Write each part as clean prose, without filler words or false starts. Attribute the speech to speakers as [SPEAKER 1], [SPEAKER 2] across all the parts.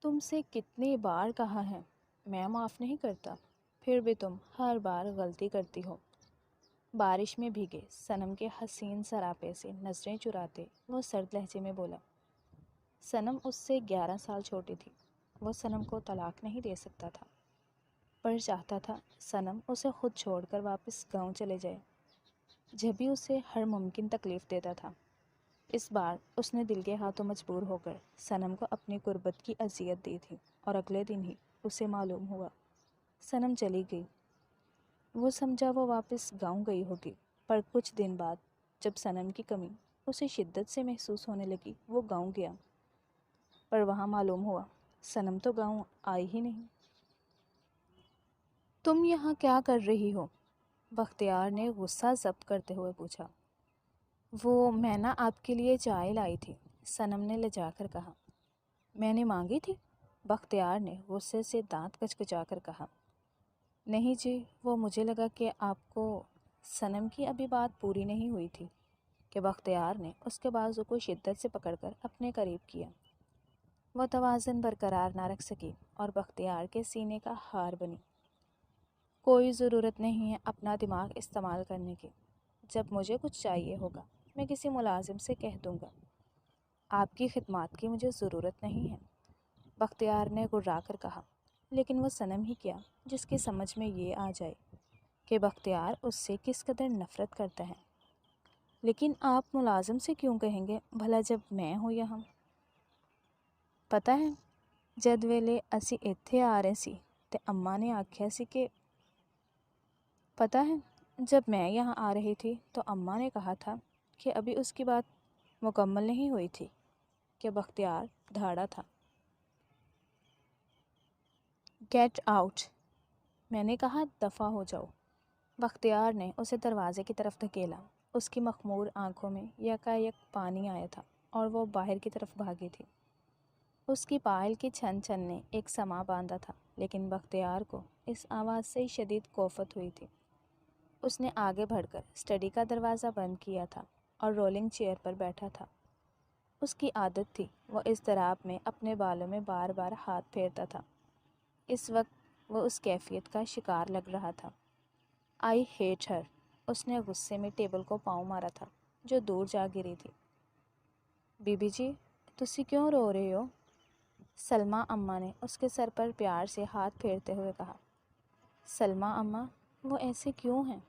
[SPEAKER 1] تم سے کتنی بار کہا ہے میں معاف نہیں کرتا، پھر بھی تم ہر بار غلطی کرتی ہو۔ بارش میں بھیگے صنم کے حسین سراپے سے نظریں چراتے وہ سرد لہجے میں بولا۔ صنم اس سے 11 سال چھوٹی تھی۔ وہ صنم کو طلاق نہیں دے سکتا تھا، پر چاہتا تھا صنم اسے خود چھوڑ کر واپس گاؤں چلے جائے۔ جب بھی اسے ہر ممکن تکلیف دیتا تھا، اس بار اس نے دل کے ہاتھوں مجبور ہو کر صنم کو اپنی غربت کی اذیت دی تھی، اور اگلے دن ہی اسے معلوم ہوا صنم چلی گئی۔ وہ سمجھا وہ واپس گاؤں گئی ہوگی، پر کچھ دن بعد جب صنم کی کمی اسے شدت سے محسوس ہونے لگی، وہ گاؤں گیا، پر وہاں معلوم ہوا صنم تو گاؤں آئی ہی نہیں۔ تم یہاں کیا کر رہی ہو؟ بختیار نے غصہ ضبط کرتے ہوئے پوچھا۔ میں نا آپ کے لیے چائے لائی تھی، صنم نے لجا کر کہا۔ میں نے مانگی تھی؟ بختیار نے غصے سے دانت کچکچا کر کہا۔ نہیں جی، وہ مجھے لگا کہ آپ کو صنم کی ابھی بات پوری نہیں ہوئی تھی کہ بختیار نے اس کے بازو کو شدت سے پکڑ کر اپنے قریب کیا۔ وہ توازن برقرار نہ رکھ سکی اور بختیار کے سینے کا ہار بنی۔ کوئی ضرورت نہیں ہے اپنا دماغ استعمال کرنے کی۔ جب مجھے کچھ چاہیے ہوگا میں کسی ملازم سے کہہ دوں گا۔ آپ کی خدمات کی مجھے ضرورت نہیں ہے، بختیار نے گررا کر کہا۔ لیکن وہ صنم ہی کیا جس کی سمجھ میں یہ آ جائے کہ بختیار اس سے کس قدر نفرت کرتا ہے۔ لیکن آپ ملازم سے کیوں کہیں گے بھلا جب میں ہوں یہاں؟ پتہ ہے جد ویلے اسی ایتھے آ رہے سی تے اماں نے آکھیا سی کہ پتہ ہے جب میں یہاں آ رہی تھی تو اماں نے کہا تھا کہ ابھی اس کی بات مکمل نہیں ہوئی تھی کہ بختیار دھاڑا تھا۔ گیٹ آؤٹ، میں نے کہا دفع ہو جاؤ۔ بختیار نے اسے دروازے کی طرف دھکیلا۔ اس کی مخمور آنکھوں میں یکایک پانی آیا تھا اور وہ باہر کی طرف بھاگی تھی۔ اس کی پائل کی چھن چھن نے ایک سما باندھا تھا، لیکن بختیار کو اس آواز سے شدید کوفت ہوئی تھی۔ اس نے آگے بڑھ کر اسٹڈی کا دروازہ بند کیا تھا اور رولنگ چیئر پر بیٹھا تھا۔ اس کی عادت تھی وہ اضطراب میں اپنے بالوں میں بار بار ہاتھ پھیرتا تھا۔ اس وقت وہ اس کیفیت کا شکار لگ رہا تھا۔ آئی ہیٹ ہر، اس نے غصے میں ٹیبل کو پاؤں مارا تھا جو دور جا گری تھی۔ بی بی جی تسی کیوں رو رہے ہو؟ سلمیٰ اماں نے اس کے سر پر پیار سے ہاتھ پھیرتے ہوئے کہا۔ سلمیٰ اماں وہ ایسے کیوں ہیں؟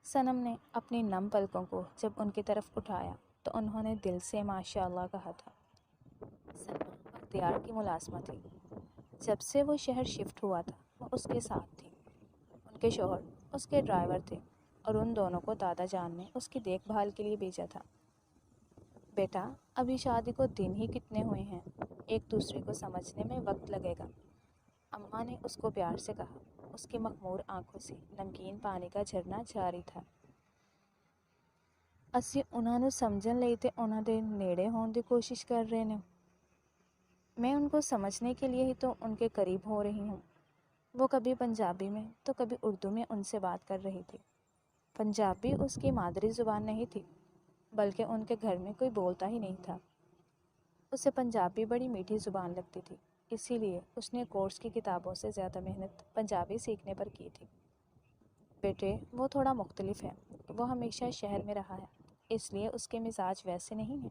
[SPEAKER 1] صنم نے اپنی نم پلکوں کو جب ان کی طرف اٹھایا تو انہوں نے دل سے ماشاء اللہ کہا تھا۔ سلمیٰ بختیار کی ملازمہ تھی۔ جب سے وہ شہر شفٹ ہوا تھا وہ اس کے ساتھ تھی۔ ان کے شوہر اس کے ڈرائیور تھے اور ان دونوں کو دادا جان نے اس کی دیکھ بھال کے لیے بھیجا تھا۔ بیٹا ابھی شادی کو دن ہی کتنے ہوئے ہیں، ایک دوسرے کو سمجھنے میں وقت لگے گا، اماں نے اس کو پیار سے کہا۔ اس کی مخمور آنکھوں سے نمکین پانی کا جھرنا جاری تھا۔ اسی انہاں نوں سمجھن لئی تے انہاں دے نیڑے ہون دی کوشش کر رہے نے۔ میں ان کو سمجھنے کے لیے ہی تو ان کے قریب ہو رہی ہوں۔ وہ کبھی پنجابی میں تو کبھی اردو میں ان سے بات کر رہی تھی۔ پنجابی اس کی مادری زبان نہیں تھی، بلکہ ان کے گھر میں کوئی بولتا ہی نہیں تھا۔ اسے پنجابی بڑی میٹھی زبان لگتی تھی، اسی لیے اس نے کورس کی کتابوں سے زیادہ محنت پنجابی سیکھنے پر کی تھی۔ بیٹے وہ تھوڑا مختلف ہے، وہ ہمیشہ شہر میں رہا ہے، اس لیے اس کے مزاج ویسے نہیں ہیں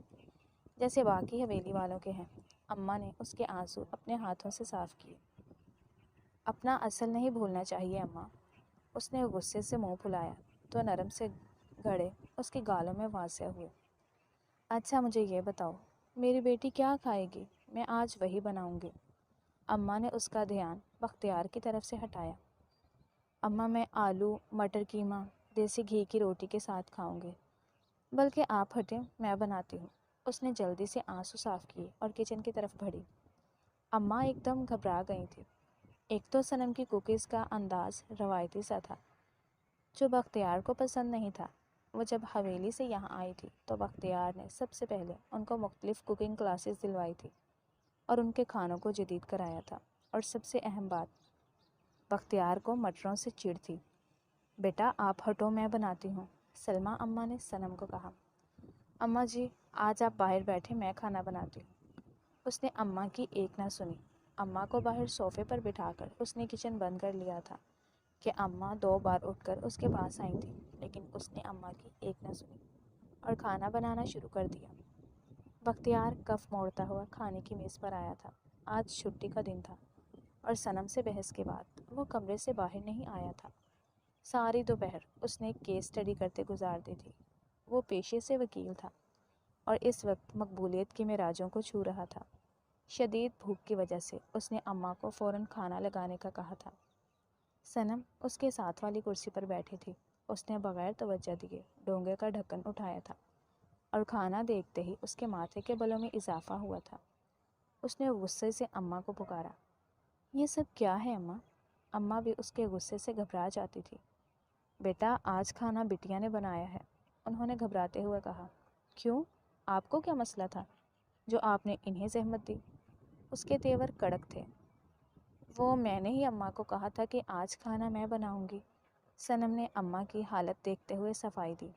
[SPEAKER 1] جیسے باقی حویلی والوں کے ہیں۔ اماں نے اس کے آنسو اپنے ہاتھوں سے صاف کیے۔ اپنا اصل نہیں بھولنا چاہیے اماں، اس نے غصے سے منہ پھلایا تو نرم سے گھڑے اس کے گالوں میں واضح ہوئے۔ اچھا مجھے یہ بتاؤ میری بیٹی کیا کھائے گی، میں آج وہی بناؤں گی۔ اماں نے اس کا دھیان بختیار کی طرف سے ہٹایا۔ اماں میں آلو مٹر قیمہ دیسی گھی کی روٹی کے ساتھ کھاؤں گی۔ بلکہ آپ ہٹیں میں بناتی ہوں۔ اس نے جلدی سے آنسو صاف کیے اور کچن کی طرف بڑھی۔ اماں ایک دم گھبرا گئی تھی۔ ایک تو صنم کی کوکیز کا انداز روایتی سا تھا جو بختیار کو پسند نہیں تھا۔ وہ جب حویلی سے یہاں آئی تھی تو بختیار نے سب سے پہلے ان کو مختلف کوکنگ کلاسز دلوائی تھی اور ان کے کھانوں کو جدید کرایا تھا، اور سب سے اہم بات بختیار کو مٹروں سے چڑ تھی۔ بیٹا آپ ہٹو میں بناتی ہوں، سلمیٰ اماں نے صنم کو کہا۔ اماں جی آج آپ باہر بیٹھے میں کھانا بناتی ہوں۔ اس نے اماں کی ایک نہ سنی اماں کو باہر صوفے پر بٹھا کر اس نے کچن بند کر لیا تھا کہ اماں 2 بار اٹھ کر اس کے پاس آئی تھیں، لیکن اس نے اماں کی ایک نہ سنی اور کھانا بنانا شروع کر دیا۔ بختیار کف موڑتا ہوا کھانے کی میز پر آیا تھا۔ آج چھٹی کا دن تھا اور صنم سے بحث کے بعد وہ کمرے سے باہر نہیں آیا تھا۔ ساری دوپہر اس نے کیس اسٹڈی کرتے گزار دی تھی۔ وہ پیشے سے وکیل تھا اور اس وقت مقبولیت کے معراجوں کو چھو رہا تھا۔ شدید بھوک کی وجہ سے اس نے اماں کو فوراً کھانا لگانے کا کہا تھا۔ صنم اس کے ساتھ والی کرسی پر بیٹھی تھی۔ اس نے بغیر توجہ دیے ڈونگے کا ڈھکن اٹھایا تھا اور کھانا دیکھتے ہی اس کے ماتھے کے بلوں میں اضافہ ہوا تھا۔ اس نے غصے سے اماں کو پکارا۔ یہ سب کیا ہے اماں؟ اماں بھی اس کے غصے سے گھبرا جاتی تھی۔ بیٹا آج کھانا بٹیا نے بنایا ہے، انہوں نے گھبراتے ہوئے کہا۔ کیوں؟ آپ کو کیا مسئلہ تھا جو آپ نے انہیں زحمت دی؟ اس کے تیور کڑک تھے۔ وہ میں نے ہی اماں کو کہا تھا کہ آج کھانا میں بناؤں گی۔ صنم نے اماں کی حالت دیکھتے ہوئے صفائی دی۔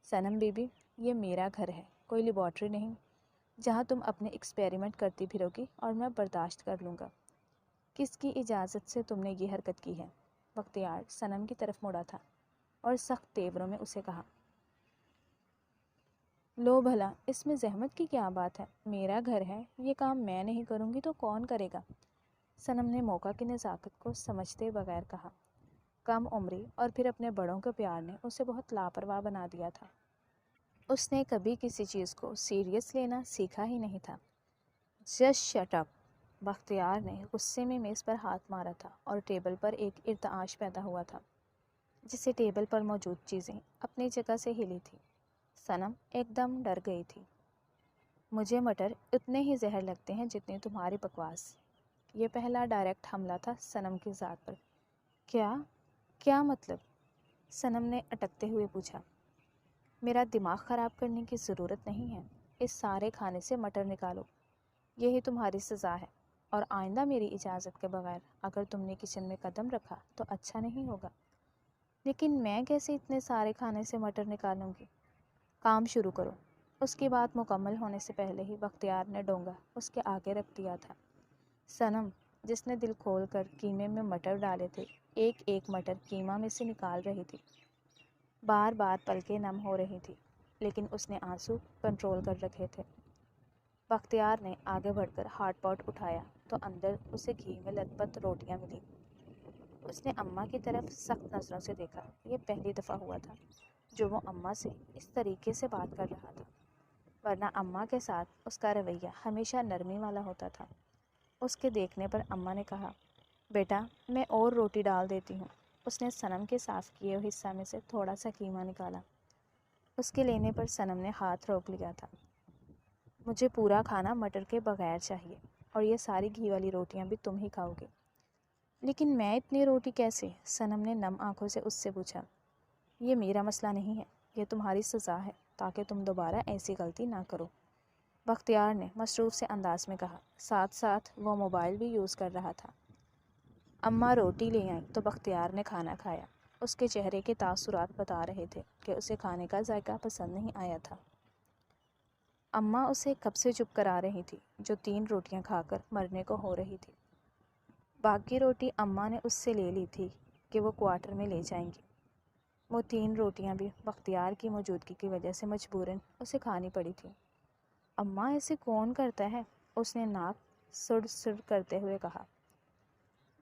[SPEAKER 1] صنم بی بی، یہ میرا گھر ہے، کوئی لیبارٹری نہیں جہاں تم اپنے ایکسپیریمنٹ کرتی پھرو گی اور میں برداشت کر لوں گا۔ کس کی اجازت سے تم نے یہ حرکت کی ہے؟ بختیار صنم کی طرف مڑا تھا اور سخت تیوروں میں اسے کہا۔ لو بھلا، اس میں زحمت کی کیا بات ہے؟ میرا گھر ہے، یہ کام میں نہیں کروں گی تو کون کرے گا؟ صنم نے موقع کی نزاکت کو سمجھتے بغیر کہا۔ کم عمری اور پھر اپنے بڑوں کے پیار نے اسے بہت لاپرواہ بنا دیا تھا۔ اس نے کبھی کسی چیز کو سیریس لینا سیکھا ہی نہیں تھا۔ Just shut up! بختیار نے غصے میں میز پر ہاتھ مارا تھا اور ٹیبل پر ایک ارتعاش پیدا ہوا تھا جسے ٹیبل پر موجود چیزیں اپنی جگہ سے ہلی تھی۔ صنم ایک دم ڈر گئی تھی۔ مجھے مٹر اتنے ہی زہر لگتے ہیں جتنے تمہاری بکواس۔ یہ پہلا ڈائریکٹ حملہ تھا صنم کی ذات پر۔ کیا مطلب؟ صنم نے اٹکتے ہوئے پوچھا۔ میرا دماغ خراب کرنے کی ضرورت نہیں ہے۔ اس سارے کھانے سے مٹر نکالو، یہی تمہاری سزا ہے، اور آئندہ میری اجازت کے بغیر اگر تم نے کچن میں قدم رکھا تو اچھا نہیں ہوگا۔ لیکن میں کیسے اتنے سارے کھانے سے مٹر نکالوں گی؟ کام شروع کرو۔ اس کی بات مکمل ہونے سے پہلے ہی بختیار نے ڈونگا اس کے آگے رکھ دیا تھا۔ صنم، جس نے دل کھول کر قیمے میں مٹر ڈالے تھے، ایک ایک مٹر قیمہ میں سے نکال رہی تھی۔ بار بار پلکیں نم ہو رہی تھی، لیکن اس نے آنسو کنٹرول کر رکھے تھے۔ بختیار نے آگے بڑھ کر ہاٹ پاٹ اٹھایا تو اندر اسے گھی میں لت پت روٹیاں ملیں۔ اس نے اماں کی طرف سخت نظروں سے دیکھا۔ یہ پہلی دفعہ ہوا تھا جو وہ اماں سے اس طریقے سے بات کر رہا تھا، ورنہ اماں کے ساتھ اس کا رویہ ہمیشہ نرمی والا ہوتا تھا۔ اس کے دیکھنے پر اماں نے کہا، بیٹا میں اور روٹی ڈال دیتی ہوں۔ اس نے صنم کے صاف کیے ہوئے حصہ میں سے تھوڑا سا قیمہ نکالا۔ اس کے لینے پر صنم نے ہاتھ روک لیا تھا۔ مجھے پورا کھانا مٹر کے بغیر چاہیے، اور یہ ساری گھی والی روٹیاں بھی تم ہی کھاؤ گے۔ لیکن میں اتنی روٹی کیسے؟ صنم نے نم آنکھوں سے اس سے پوچھا۔ یہ میرا مسئلہ نہیں ہے، یہ تمہاری سزا ہے تاکہ تم دوبارہ ایسی غلطی نہ کرو، بختیار نے مصروف سے انداز میں کہا۔ ساتھ ساتھ وہ موبائل بھی یوز کر رہا تھا۔ اماں روٹی لے آئیں تو بختیار نے کھانا کھایا۔ اس کے چہرے کے تاثرات بتا رہے تھے کہ اسے کھانے کا ذائقہ پسند نہیں آیا تھا۔ اماں اسے کب سے چپ کرا رہی تھی، جو 3 روٹیاں کھا کر مرنے کو ہو رہی تھی۔ باقی روٹی اماں نے اس سے لے لی تھی کہ وہ کوارٹر میں لے جائیں گی۔ وہ 3 روٹیاں بھی بختیار کی موجودگی کی وجہ سے مجبوراً اسے کھانی پڑی تھی۔ اماں ایسے کون کرتا ہے؟ اس نے ناک سڑ سڑ کرتے ہوئے کہا۔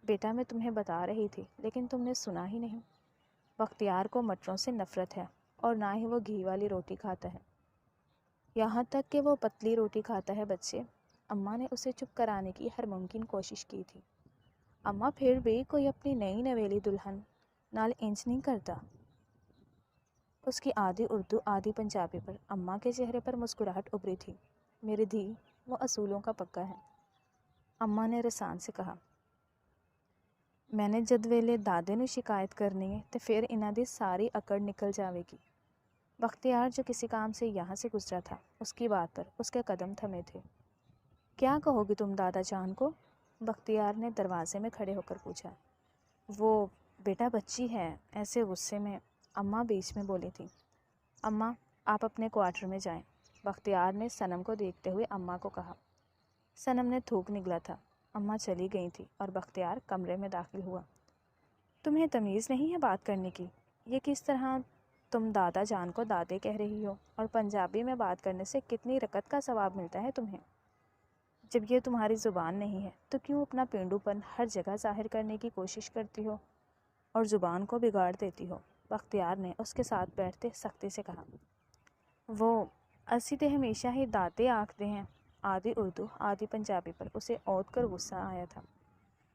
[SPEAKER 1] بیٹا میں تمہیں بتا رہی تھی لیکن تم نے سنا ہی نہیں۔ بختیار کو مٹروں سے نفرت ہے اور نہ ہی وہ گھی والی روٹی کھاتا ہے، یہاں تک کہ وہ پتلی روٹی کھاتا ہے بچے۔ اماں نے اسے چپ کرانے کی ہر ممکن کوشش کی تھی۔ اماں پھر بھی کوئی اپنی نئی نویلی دلہن نال انج نہیں کرتا۔ اس کی آدھی اردو آدھی پنجابی پر اماں کے چہرے پر مسکراہٹ ابھری تھی۔ میری دھی، وہ اصولوں کا پکا ہے، اماں نے رسان سے کہا۔ میں نے جد ویلے دادے نو شکایت کرنی ہے تو پھر انہاں دی ساری اکڑ نکل جاوے گی۔ بختیار جو کسی کام سے یہاں سے گزرا تھا، اس کی بات پر اس کے قدم تھمے تھے۔ کیا کہو گی تم دادا جان کو؟ بختیار نے دروازے میں کھڑے ہو کر پوچھا۔ وہ بیٹا بچی ہے، ایسے غصے میں، اماں بیچ میں بولی تھی۔ اماں آپ اپنے کوارٹر میں جائیں، بختیار نے صنم کو دیکھتے ہوئے اماں کو کہا۔ صنم نے تھوک نگلا تھا۔ اماں چلی گئی تھی اور بختیار کمرے میں داخل ہوا۔ تمہیں تمیز نہیں ہے بات کرنے کی؟ یہ کس طرح تم دادا جان کو دادے کہہ رہی ہو؟ اور پنجابی میں بات کرنے سے کتنی رکعت کا ثواب ملتا ہے تمہیں؟ جب یہ تمہاری زبان نہیں ہے تو کیوں اپنا پینڈو پن ہر جگہ ظاہر کرنے کی کوشش کرتی ہو اور زبان کو بگاڑ دیتی ہو؟ بختیار نے اس کے ساتھ بیٹھتے سختی سے کہا۔ وہ اسی تے ہمیشہ ہی داتے آکھتے ہیں۔ آدھی اردو آدھی پنجابی پر اسے اوت کر غصہ آیا تھا۔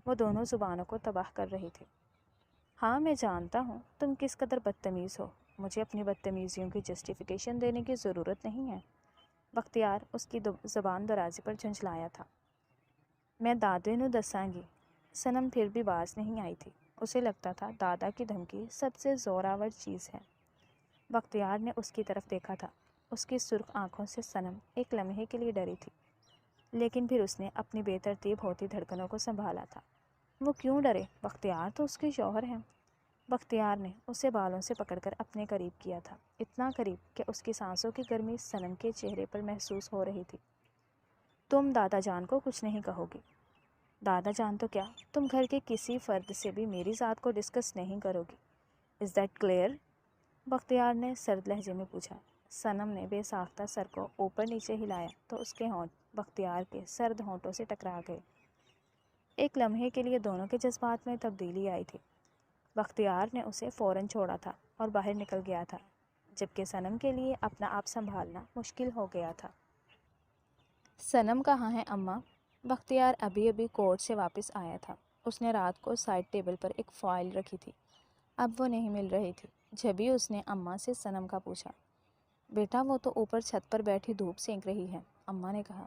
[SPEAKER 1] وہ دونوں زبانوں کو تباہ کر رہی تھی۔ ہاں میں جانتا ہوں تم کس قدر بدتمیز ہو، مجھے اپنی بدتمیزیوں کی جسٹیفیکیشن دینے کی ضرورت نہیں ہے۔ بختیار اس کی زبان درازی پر جھنجھلایا تھا۔ میں دادے نو دساں گی۔ صنم پھر بھی باز نہیں آئی تھی۔ اسے لگتا تھا دادا کی دھمکی سب سے زوراور چیز ہے۔ بختیار نے اس کی طرف دیکھا تھا۔ اس کی سرخ آنکھوں سے صنم ایک لمحے کے لیے ڈری تھی، لیکن پھر اس نے اپنی بے ترتیب ہوتی دھڑکنوں کو سنبھالا تھا۔ وہ کیوں ڈرے؟ بختیار تو اس کے شوہر ہیں۔ بختیار نے اسے بالوں سے پکڑ کر اپنے قریب کیا تھا، اتنا قریب کہ اس کی سانسوں کی گرمی صنم کے چہرے پر محسوس ہو رہی تھی۔ تم دادا جان کو کچھ نہیں کہو گی؟ دادا جان تو کیا، تم گھر کے کسی فرد سے بھی میری ذات کو ڈسکس نہیں کرو گی۔ Is that clear? بختیار نے سرد لہجے میں پوچھا۔ صنم نے بے ساختہ سر کو اوپر نیچے ہلایا تو اس کے ہونٹ بختیار کے سرد ہونٹوں سے ٹکرا گئے۔ ایک لمحے کے لیے دونوں کے جذبات میں تبدیلی آئی تھی۔ بختیار نے اسے فوراً چھوڑا تھا اور باہر نکل گیا تھا، جبکہ صنم کے لیے اپنا آپ سنبھالنا مشکل ہو گیا تھا۔ صنم کہاں ہے اماں؟ بختیار ابھی کورٹ سے واپس آیا تھا۔ اس نے رات کو سائڈ ٹیبل پر ایک فائل رکھی تھی، اب وہ نہیں مل رہی تھی۔ جبھی اس نے اماں سے صنم کا پوچھا۔ بیٹا وہ تو اوپر چھت پر بیٹھی دھوپ سینک رہی ہے، اماں نے کہا۔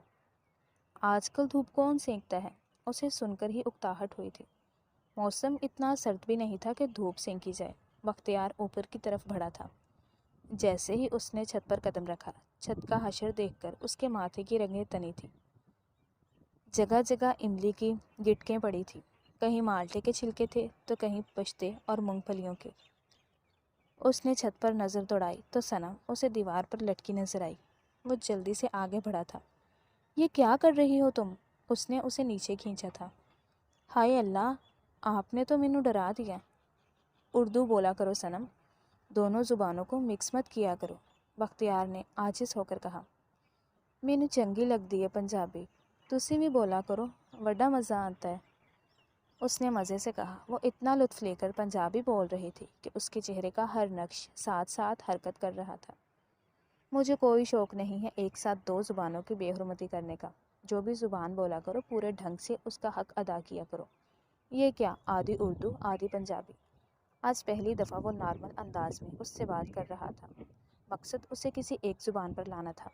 [SPEAKER 1] آج کل دھوپ کون سینکتا ہے؟ اسے سن کر ہی اکتاہٹ ہوئی تھی۔ موسم اتنا سرد بھی نہیں تھا کہ دھوپ سینکی جائے۔ بختیار اوپر کی طرف بڑھا تھا۔ جیسے ہی اس نے چھت پر قدم رکھا، چھت کا حشر دیکھ کر اس کے ماتھے کی رگیں تنی تھی۔ جگہ جگہ املی کی گٹکیں پڑی تھی، کہیں مالٹے کے چھلکے تھے تو کہیں پشتے اور مونگ پھلیوں کے۔ اس نے چھت پر نظر دوڑائی تو صنم اسے دیوار پر لٹکی نظر آئی۔ وہ جلدی سے آگے بڑھا تھا۔ یہ کیا کر رہی ہو تم؟ اس نے اسے نیچے کھینچا تھا۔ ہائے اللہ، آپ نے تو مینوں ڈرا دیا۔ اردو بولا کرو صنم، دونوں زبانوں کو مکس مت کیا کرو، بختیار نے عاجز ہو کر کہا۔ مینوں چنگی لگدی ہے پنجابی، تسی بھی بولا کرو، وڈا مزہ آتا ہے، اس نے مزے سے کہا۔ وہ اتنا لطف لے کر پنجابی بول رہی تھی کہ اس کے چہرے کا ہر نقش ساتھ ساتھ حرکت کر رہا تھا۔ مجھے کوئی شوق نہیں ہے ایک ساتھ دو زبانوں کی بے حرمتی کرنے کا۔ جو بھی زبان بولا کرو پورے ڈھنگ سے اس کا حق ادا کیا کرو۔ یہ کیا آدھی اردو آدھی پنجابی؟ آج پہلی دفعہ وہ نارمل انداز میں اس سے بات کر رہا تھا، مقصد اسے کسی ایک زبان پر لانا تھا۔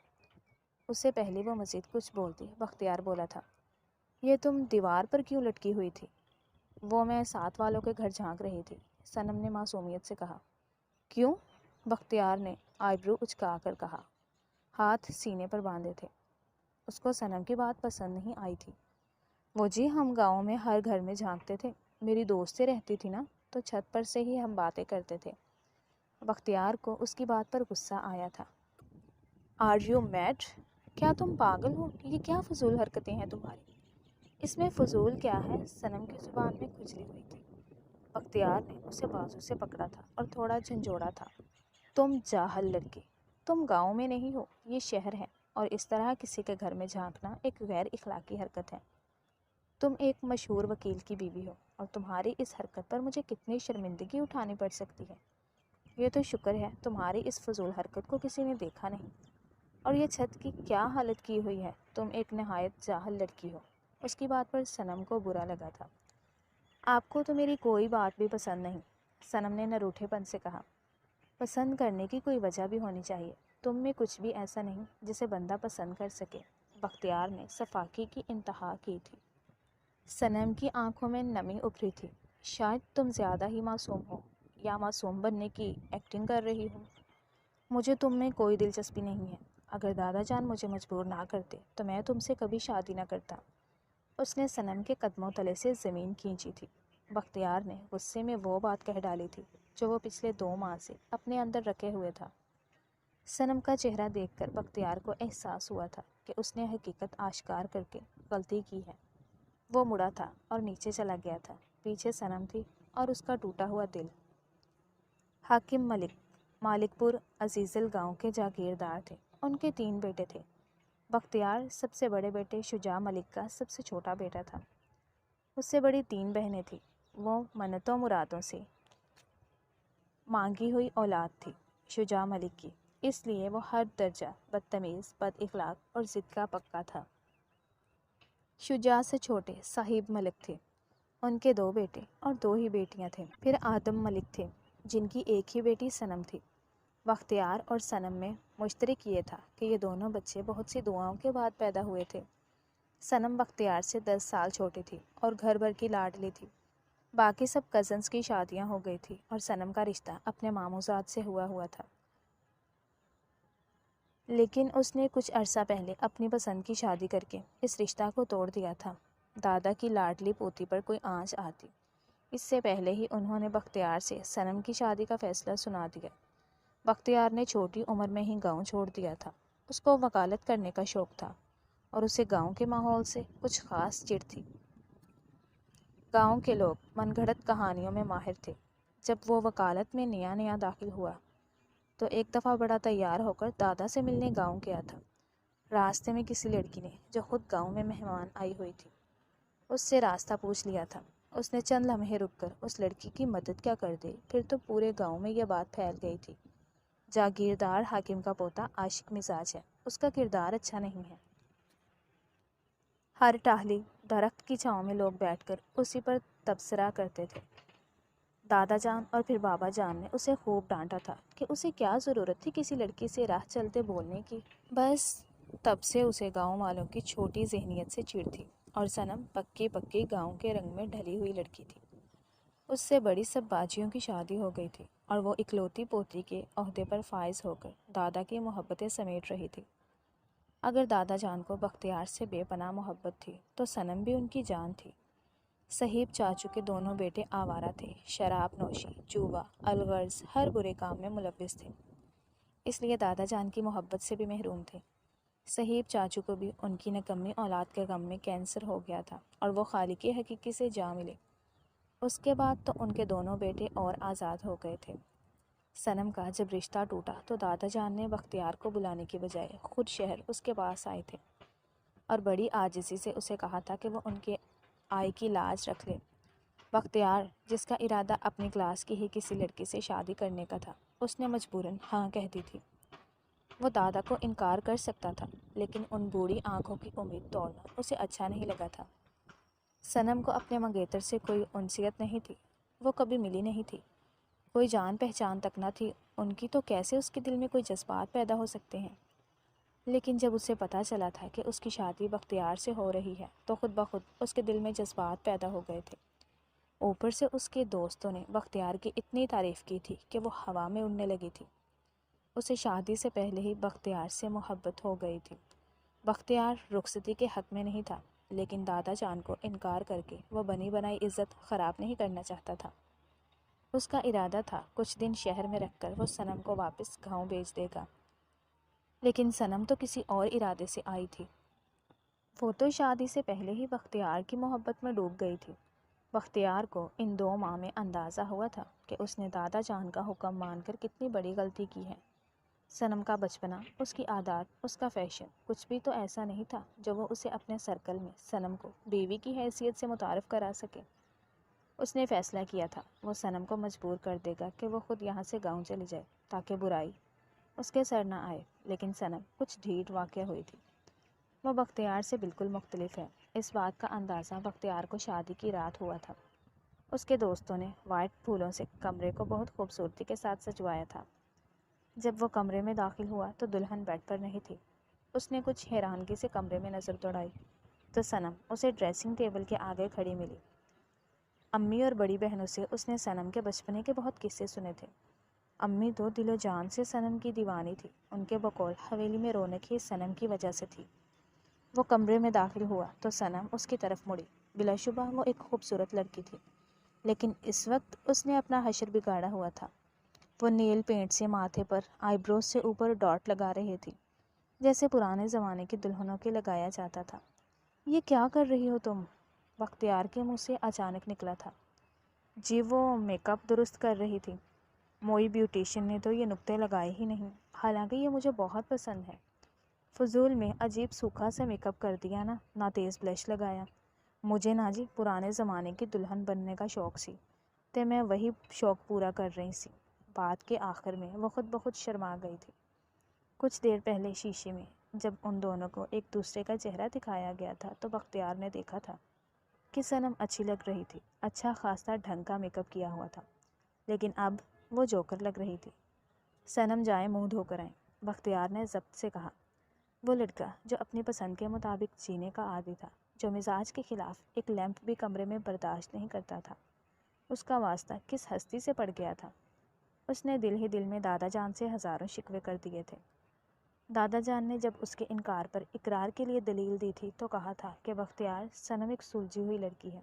[SPEAKER 1] اس سے پہلے وہ مزید کچھ بولتی بختیار بولا تھا۔ یہ تم دیوار پر کیوں لٹکی ہوئی تھی؟ وہ میں ساتھ والوں کے گھر جھانک رہی تھی، صنم نے معصومیت سے کہا۔ کیوں؟ بختیار نے آئیبرو اچکا کر کہا، ہاتھ سینے پر باندھے تھے۔ اس کو صنم کی بات پسند نہیں آئی تھی۔ وہ جی ہم گاؤں میں ہر گھر میں جھانکتے تھے، میری دوستیں رہتی تھی نا تو چھت پر سے ہی ہم باتیں کرتے تھے۔ بختیار کو اس کی بات پر غصہ آیا تھا۔ Are you mad? کیا تم پاگل ہو؟ یہ کیا فضول حرکتیں ہیں تمہاری؟ اس میں فضول کیا ہے؟ صنم کی زبان میں کھجلی ہوئی تھی۔ بختیار نے اسے بازو سے پکڑا تھا اور تھوڑا جھنجھوڑا تھا۔ تم جاہل لڑکی، تم گاؤں میں نہیں ہو، یہ شہر ہے، اور اس طرح کسی کے گھر میں جھانکنا ایک غیر اخلاقی حرکت ہے۔ تم ایک مشہور وکیل کی بیوی ہو اور تمہاری اس حرکت پر مجھے کتنی شرمندگی اٹھانی پڑ سکتی ہے۔ یہ تو شکر ہے تمہاری اس فضول حرکت کو کسی نے دیکھا نہیں۔ اور یہ چھت کی کیا حالت کی ہوئی ہے؟ تم ایک نہایت جاہل لڑکی ہو۔ اس کی بات پر صنم کو برا لگا تھا۔ آپ کو تو میری کوئی بات بھی پسند نہیں، صنم نے نروٹھے پن سے کہا۔ پسند کرنے کی کوئی وجہ بھی ہونی چاہیے، تم میں کچھ بھی ایسا نہیں جسے بندہ پسند کر سکے، بختیار نے صفاقی کی انتہا کی تھی۔ صنم کی آنکھوں میں نمی ابھری تھی۔ شاید تم زیادہ ہی معصوم ہو یا معصوم بننے کی ایکٹنگ کر رہی ہو۔ مجھے تم میں کوئی دلچسپی نہیں ہے۔ اگر دادا جان مجھے مجبور نہ کرتے تو میں تم سے کبھی شادی نہ کرتا۔ اس نے صنم کے قدموں تلے سے زمین کھینچی تھی۔ بختیار نے غصے میں وہ بات کہہ ڈالی تھی جو وہ پچھلے 2 ماہ سے اپنے اندر رکھے ہوئے تھا۔ صنم کا چہرہ دیکھ کر بختیار کو احساس ہوا تھا کہ اس نے حقیقت آشکار کر کے غلطی کی ہے۔ وہ مڑا تھا اور نیچے چلا گیا تھا۔ پیچھے صنم تھی اور اس کا ٹوٹا ہوا دل۔ حاکم مالک پور عزیزل گاؤں کے جاگیردار تھے۔ ان کے 3 بیٹے تھے۔ بختیار سب سے بڑے بیٹے شجاع ملک کا سب سے چھوٹا بیٹا تھا۔ اس سے بڑی 3 بہنیں تھیں۔ وہ منتوں مرادوں سے مانگی ہوئی اولاد تھی شجاع ملک کی، اس لیے وہ ہر درجہ بدتمیز، بد اخلاق اور ضد کا پکا تھا۔ شجاع سے چھوٹے صاحب ملک تھے۔ ان کے 2 بیٹے اور 2 ہی بیٹیاں تھیں۔ پھر آدم ملک تھے جن کی ایک ہی بیٹی صنم تھی۔ بختیار اور صنم میں مشترک یہ تھا کہ یہ دونوں بچے بہت سی دعاؤں کے بعد پیدا ہوئے تھے۔ صنم بختیار سے 10 سال چھوٹی تھی اور گھر بھر کی لاڈلی تھی۔ باقی سب کزنز کی شادیاں ہو گئی تھی اور صنم کا رشتہ اپنے ماموزاد سے ہوا تھا۔ لیکن اس نے کچھ عرصہ پہلے اپنی پسند کی شادی کر کے اس رشتہ کو توڑ دیا تھا۔ دادا کی لاڈلی پوتی پر کوئی آنچ آتی، اس سے پہلے ہی انہوں نے بختیار سے صنم کی شادی کا فیصلہ سنا دیا۔ بختیار نے چھوٹی عمر میں ہی گاؤں چھوڑ دیا تھا۔ اس کو وکالت کرنے کا شوق تھا اور اسے گاؤں کے ماحول سے کچھ خاص چڑ تھی۔ گاؤں کے لوگ من گھڑت کہانیوں میں ماہر تھے۔ جب وہ وکالت میں نیا داخل ہوا تو ایک دفعہ بڑا تیار ہو کر دادا سے ملنے گاؤں گیا تھا۔ راستے میں کسی لڑکی نے جو خود گاؤں میں مہمان آئی ہوئی تھی اس سے راستہ پوچھ لیا تھا۔ اس نے چند لمحے رک کر اس لڑکی کی مدد کیا کر دی، پھر تو پورے گاؤں میں یہ بات پھیل گئی تھی، جاگیردار حاکم کا پوتا عاشق مزاج ہے، اس کا کردار اچھا نہیں ہے۔ ہر ٹاہلی درخت کی چھاؤں میں لوگ بیٹھ کر اسی پر تبصرہ کرتے تھے۔ دادا جان اور پھر بابا جان نے اسے خوب ڈانٹا تھا کہ اسے کیا ضرورت تھی کسی لڑکی سے راہ چلتے بولنے کی۔ بس تب سے اسے گاؤں والوں کی چھوٹی ذہنیت سے چڑ تھی، اور صنم پکی گاؤں کے رنگ میں ڈھلی ہوئی لڑکی تھی۔ اس سے بڑی سب باجیوں کی شادی ہو گئی تھی اور وہ اکلوتی پوتی کے عہدے پر فائز ہو کر دادا کی محبتیں سمیٹ رہی تھی۔ اگر دادا جان کو بختیار سے بے پناہ محبت تھی تو صنم بھی ان کی جان تھی۔ صہیب چاچو کے دونوں بیٹے آوارہ تھے، شراب نوشی، جوا، الغرض ہر برے کام میں ملوث تھے، اس لیے دادا جان کی محبت سے بھی محروم تھے۔ صہیب چاچو کو بھی ان کی نکمی اولاد کے غم میں کینسر ہو گیا تھا اور وہ خالق حقیقی سے جا ملے۔ اس کے بعد تو ان کے دونوں بیٹے اور آزاد ہو گئے تھے۔ صنم کا جب رشتہ ٹوٹا تو دادا جان نے بختیار کو بلانے کی بجائے خود شہر اس کے پاس آئے تھے اور بڑی عاجزی سے اسے کہا تھا کہ وہ ان کے آئی کی لاج رکھ لے۔ بختیار، جس کا ارادہ اپنی کلاس کی ہی کسی لڑکی سے شادی کرنے کا تھا، اس نے مجبوراً ہاں کہہ دی تھی۔ وہ دادا کو انکار کر سکتا تھا، لیکن ان بوڑھی آنکھوں کی امید توڑنا اسے اچھا نہیں لگا تھا۔ صنم کو اپنے منگیتر سے کوئی انسیت نہیں تھی، وہ کبھی ملی نہیں تھی، کوئی جان پہچان تک نہ تھی ان کی، تو کیسے اس کے دل میں کوئی جذبات پیدا ہو سکتے ہیں؟ لیکن جب اسے پتہ چلا تھا کہ اس کی شادی بختیار سے ہو رہی ہے تو خود بخود اس کے دل میں جذبات پیدا ہو گئے تھے۔ اوپر سے اس کے دوستوں نے بختیار کی اتنی تعریف کی تھی کہ وہ ہوا میں اڑنے لگی تھی۔ اسے شادی سے پہلے ہی بختیار سے محبت ہو گئی تھی۔ بختیار رخصتی کے حق میں نہیں تھا، لیکن دادا جان کو انکار کر کے وہ بنی بنائی عزت خراب نہیں کرنا چاہتا تھا۔ اس کا ارادہ تھا کچھ دن شہر میں رکھ کر وہ صنم کو واپس گاؤں بھیج دے گا، لیکن صنم تو کسی اور ارادے سے آئی تھی۔ وہ تو شادی سے پہلے ہی بختیار کی محبت میں ڈوب گئی تھی۔ بختیار کو ان 2 ماہ میں اندازہ ہوا تھا کہ اس نے دادا جان کا حکم مان کر کتنی بڑی غلطی کی ہے۔ صنم کا بچپنا، اس کی عادات، اس کا فیشن، کچھ بھی تو ایسا نہیں تھا جو وہ اسے اپنے سرکل میں صنم کو بیوی کی حیثیت سے متعارف کرا سکے۔ اس نے فیصلہ کیا تھا وہ صنم کو مجبور کر دے گا کہ وہ خود یہاں سے گاؤں چلی جائے تاکہ برائی اس کے سر نہ آئے، لیکن صنم کچھ ڈھیٹ واقع ہوئی تھی۔ وہ بختیار سے بالکل مختلف ہے، اس بات کا اندازہ بختیار کو شادی کی رات ہوا تھا۔ اس کے دوستوں نے وائٹ پھولوں سے کمرے کو بہت خوبصورتی کے ساتھ سجوایا تھا۔ جب وہ کمرے میں داخل ہوا تو دلہن بیڈ پر نہیں تھی۔ اس نے کچھ حیرانگی سے کمرے میں نظر دوڑائی تو صنم اسے ڈریسنگ ٹیبل کے آگے کھڑی ملی۔ امی اور بڑی بہنوں سے اس نے صنم کے بچپنے کے بہت قصے سنے تھے۔ امی تو دل و جان سے صنم کی دیوانی تھی، ان کے بقول حویلی میں رونق ہی صنم کی وجہ سے تھی۔ وہ کمرے میں داخل ہوا تو صنم اس کی طرف مڑی۔ بلا شبہ وہ ایک خوبصورت لڑکی تھی، لیکن اس وقت اس نے اپنا حشر بگاڑا ہوا تھا۔ وہ نیل پینٹ سے ماتھے پر آئی بروز سے اوپر ڈاٹ لگا رہی تھی، جیسے پرانے زمانے کی دلہنوں کے لگایا جاتا تھا۔ یہ کیا کر رہی ہو تم؟ بختیار کے منہ سے اچانک نکلا تھا۔ جی وہ میک اپ درست کر رہی تھی۔ موئی بیوٹیشین نے تو یہ نقطے لگائے ہی نہیں، حالانکہ یہ مجھے بہت پسند ہے۔ فضول میں عجیب سوکھا سا میک اپ کر دیا نا، نہ تیز بلش لگایا۔ مجھے نا جی پرانے زمانے کی دلہن بننے کا شوق سی، تے میں وہی شوق پورا کر رہی سی۔ بات کے آخر میں وہ خود بخود شرما گئی تھی۔ کچھ دیر پہلے شیشے میں جب ان دونوں کو ایک دوسرے کا چہرہ دکھایا گیا تھا تو بختیار نے دیکھا تھا کہ صنم اچھی لگ رہی تھی، اچھا خاصا ڈھنگ کا میک اپ کیا ہوا تھا، لیکن اب وہ جوکر لگ رہی تھی۔ صنم جائیں منہ دھو کر آئیں، بختیار نے ضبط سے کہا۔ وہ لڑکا جو اپنی پسند کے مطابق جینے کا عادی تھا، جو مزاج کے خلاف ایک لیمپ بھی کمرے میں برداشت نہیں کرتا تھا، اس کا واسطہ کس ہستی سے پڑ گیا تھا؟ اس نے دل ہی دل میں دادا جان سے ہزاروں شکوے کر دیے تھے۔ دادا جان نے جب اس کے انکار پر اقرار کے لیے دلیل دی تھی تو کہا تھا کہ بختیار صنم ایک سلجھی ہوئی لڑکی ہے،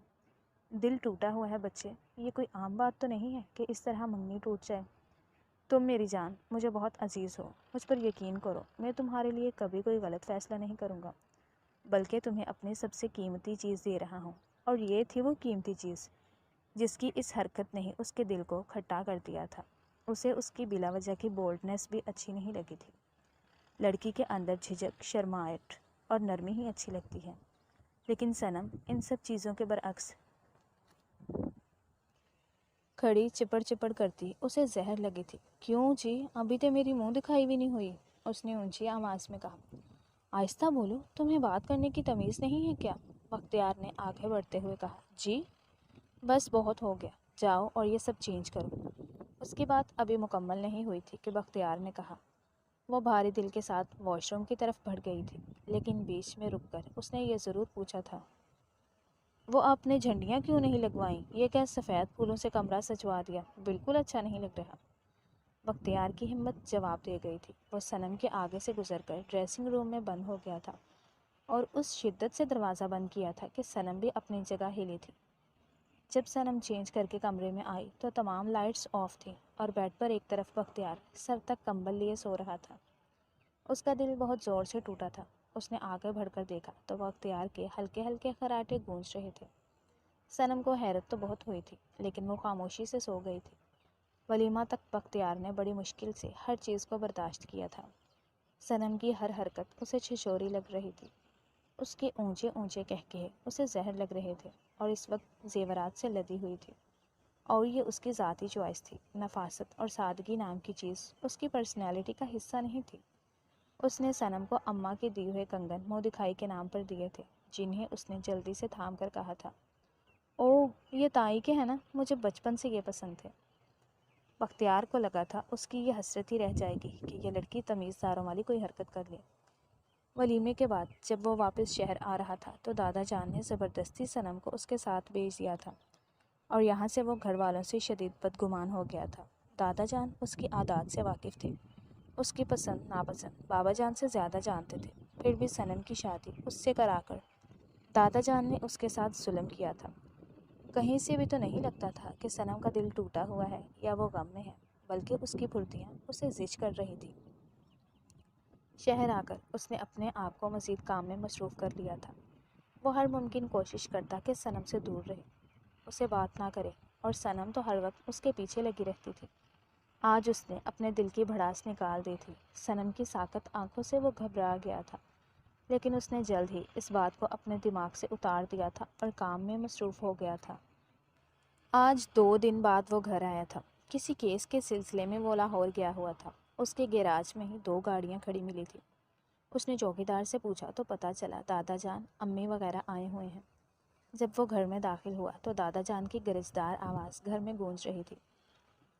[SPEAKER 1] دل ٹوٹا ہوا ہے بچے، یہ کوئی عام بات تو نہیں ہے کہ اس طرح منگنی ٹوٹ جائے۔ تم میری جان مجھے بہت عزیز ہو، مجھ پر یقین کرو، میں تمہارے لیے کبھی کوئی غلط فیصلہ نہیں کروں گا، بلکہ تمہیں اپنی سب سے قیمتی چیز دے رہا ہوں۔ اور یہ تھی وہ قیمتی چیز جس کی اس حرکت نے ہی اس کے دل کو کھٹا کر دیا تھا۔ اسے اس کی بلا وجہ کی بولڈنس بھی اچھی نہیں لگی تھی۔ لڑکی کے اندر جھجک، شرماہٹ اور نرمی ہی اچھی لگتی ہے، لیکن صنم ان سب چیزوں کے برعکس کھڑی چپڑ چپڑ کرتی اسے زہر لگی تھی۔ کیوں جی، ابھی تو میری منہ دکھائی بھی نہیں ہوئی، اس نے اونچی آواز میں کہا۔ آہستہ بولو، تمہیں بات کرنے کی تمیز نہیں ہے کیا؟ بختیار نے آگے بڑھتے ہوئے کہا۔ جی بس بہت ہو گیا، جاؤ اور یہ سب چینج کرو۔ اس کی بات ابھی مکمل نہیں ہوئی تھی کہ بختیار نے کہا۔ وہ بھاری دل کے ساتھ واش روم کی طرف بڑھ گئی تھی، لیکن بیچ میں رک کر اس نے یہ ضرور پوچھا تھا، وہ آپ نے جھنڈیاں کیوں نہیں لگوائیں؟ یہ کیا سفید پھولوں سے کمرہ سجوا دیا؟ بالکل اچھا نہیں لگ رہا۔ بختیار کی ہمت جواب دے گئی تھی۔ وہ صنم کے آگے سے گزر کر ڈریسنگ روم میں بند ہو گیا تھا اور اس شدت سے دروازہ بند کیا تھا کہ صنم بھی اپنی جگہ ہلی تھی۔ جب صنم چینج کر کے کمرے میں آئی تو تمام لائٹس آف تھیں اور بیڈ پر ایک طرف بختیار سر تک کمبل لیے سو رہا تھا۔ اس کا دل بہت زور سے ٹوٹا تھا۔ اس نے آگے بڑھ کر دیکھا تو بختیار کے ہلکے ہلکے خراٹے گونج رہے تھے۔ صنم کو حیرت تو بہت ہوئی تھی، لیکن وہ خاموشی سے سو گئی تھی۔ ولیمہ تک بختیار نے بڑی مشکل سے ہر چیز کو برداشت کیا تھا۔ صنم کی ہر حرکت اسے چھچوری لگ رہی تھی۔ اس کے اونچے اونچے قہقہے اسے زہر لگ رہے تھے اور اس وقت زیورات سے لدی ہوئی تھی، اور یہ اس کی ذاتی چوائس تھی۔ نفاست اور سادگی نام کی چیز اس کی پرسنالٹی کا حصہ نہیں تھی۔ اس نے صنم کو اماں کے دیے ہوئے کنگن منہ دکھائی کے نام پر دیے تھے، جنہیں اس نے جلدی سے تھام کر کہا تھا، اوہ یہ تائی کے ہیں نا، مجھے بچپن سے یہ پسند تھے۔ بختیار کو لگا تھا اس کی یہ حسرت ہی رہ جائے گی کہ یہ لڑکی تمیز داروں والی کوئی حرکت کر لے۔ ولیمے کے بعد جب وہ واپس شہر آ رہا تھا تو دادا جان نے زبردستی صنم کو اس کے ساتھ بھیج دیا تھا، اور یہاں سے وہ گھر والوں سے شدید بدگمان ہو گیا تھا۔ دادا جان اس کی عادات سے واقف تھے، اس کی پسند ناپسند بابا جان سے زیادہ جانتے تھے۔ پھر بھی صنم کی شادی اس سے کرا کر دادا جان نے اس کے ساتھ ظلم کیا تھا۔ کہیں سے بھی تو نہیں لگتا تھا کہ صنم کا دل ٹوٹا ہوا ہے یا وہ غم میں ہے، بلکہ اس کی پھرتیاں اسے زج کر رہی تھی۔ شہر آ کر اس نے اپنے آپ کو مزید کام میں مصروف کر لیا تھا۔ وہ ہر ممکن کوشش کرتا کہ صنم سے دور رہے، اسے بات نہ کرے، اور صنم تو ہر وقت اس کے پیچھے لگی رہتی تھی۔ آج اس نے اپنے دل کی بھڑاس نکال دی تھی۔ صنم کی ساکت آنکھوں سے وہ گھبرا گیا تھا، لیکن اس نے جلد ہی اس بات کو اپنے دماغ سے اتار دیا تھا اور کام میں مصروف ہو گیا تھا۔ آج 2 دن بعد وہ گھر آیا تھا۔ کسی کیس کے سلسلے میں وہ لاہور گیا ہوا تھا۔ اس کے گیراج میں ہی 2 گاڑیاں کھڑی ملی تھی۔ اس نے چوکیدار سے پوچھا تو پتہ چلا دادا جان امی وغیرہ آئے ہوئے ہیں۔ جب وہ گھر میں داخل ہوا تو دادا جان کی گرجدار آواز گھر میں گونج رہی تھی،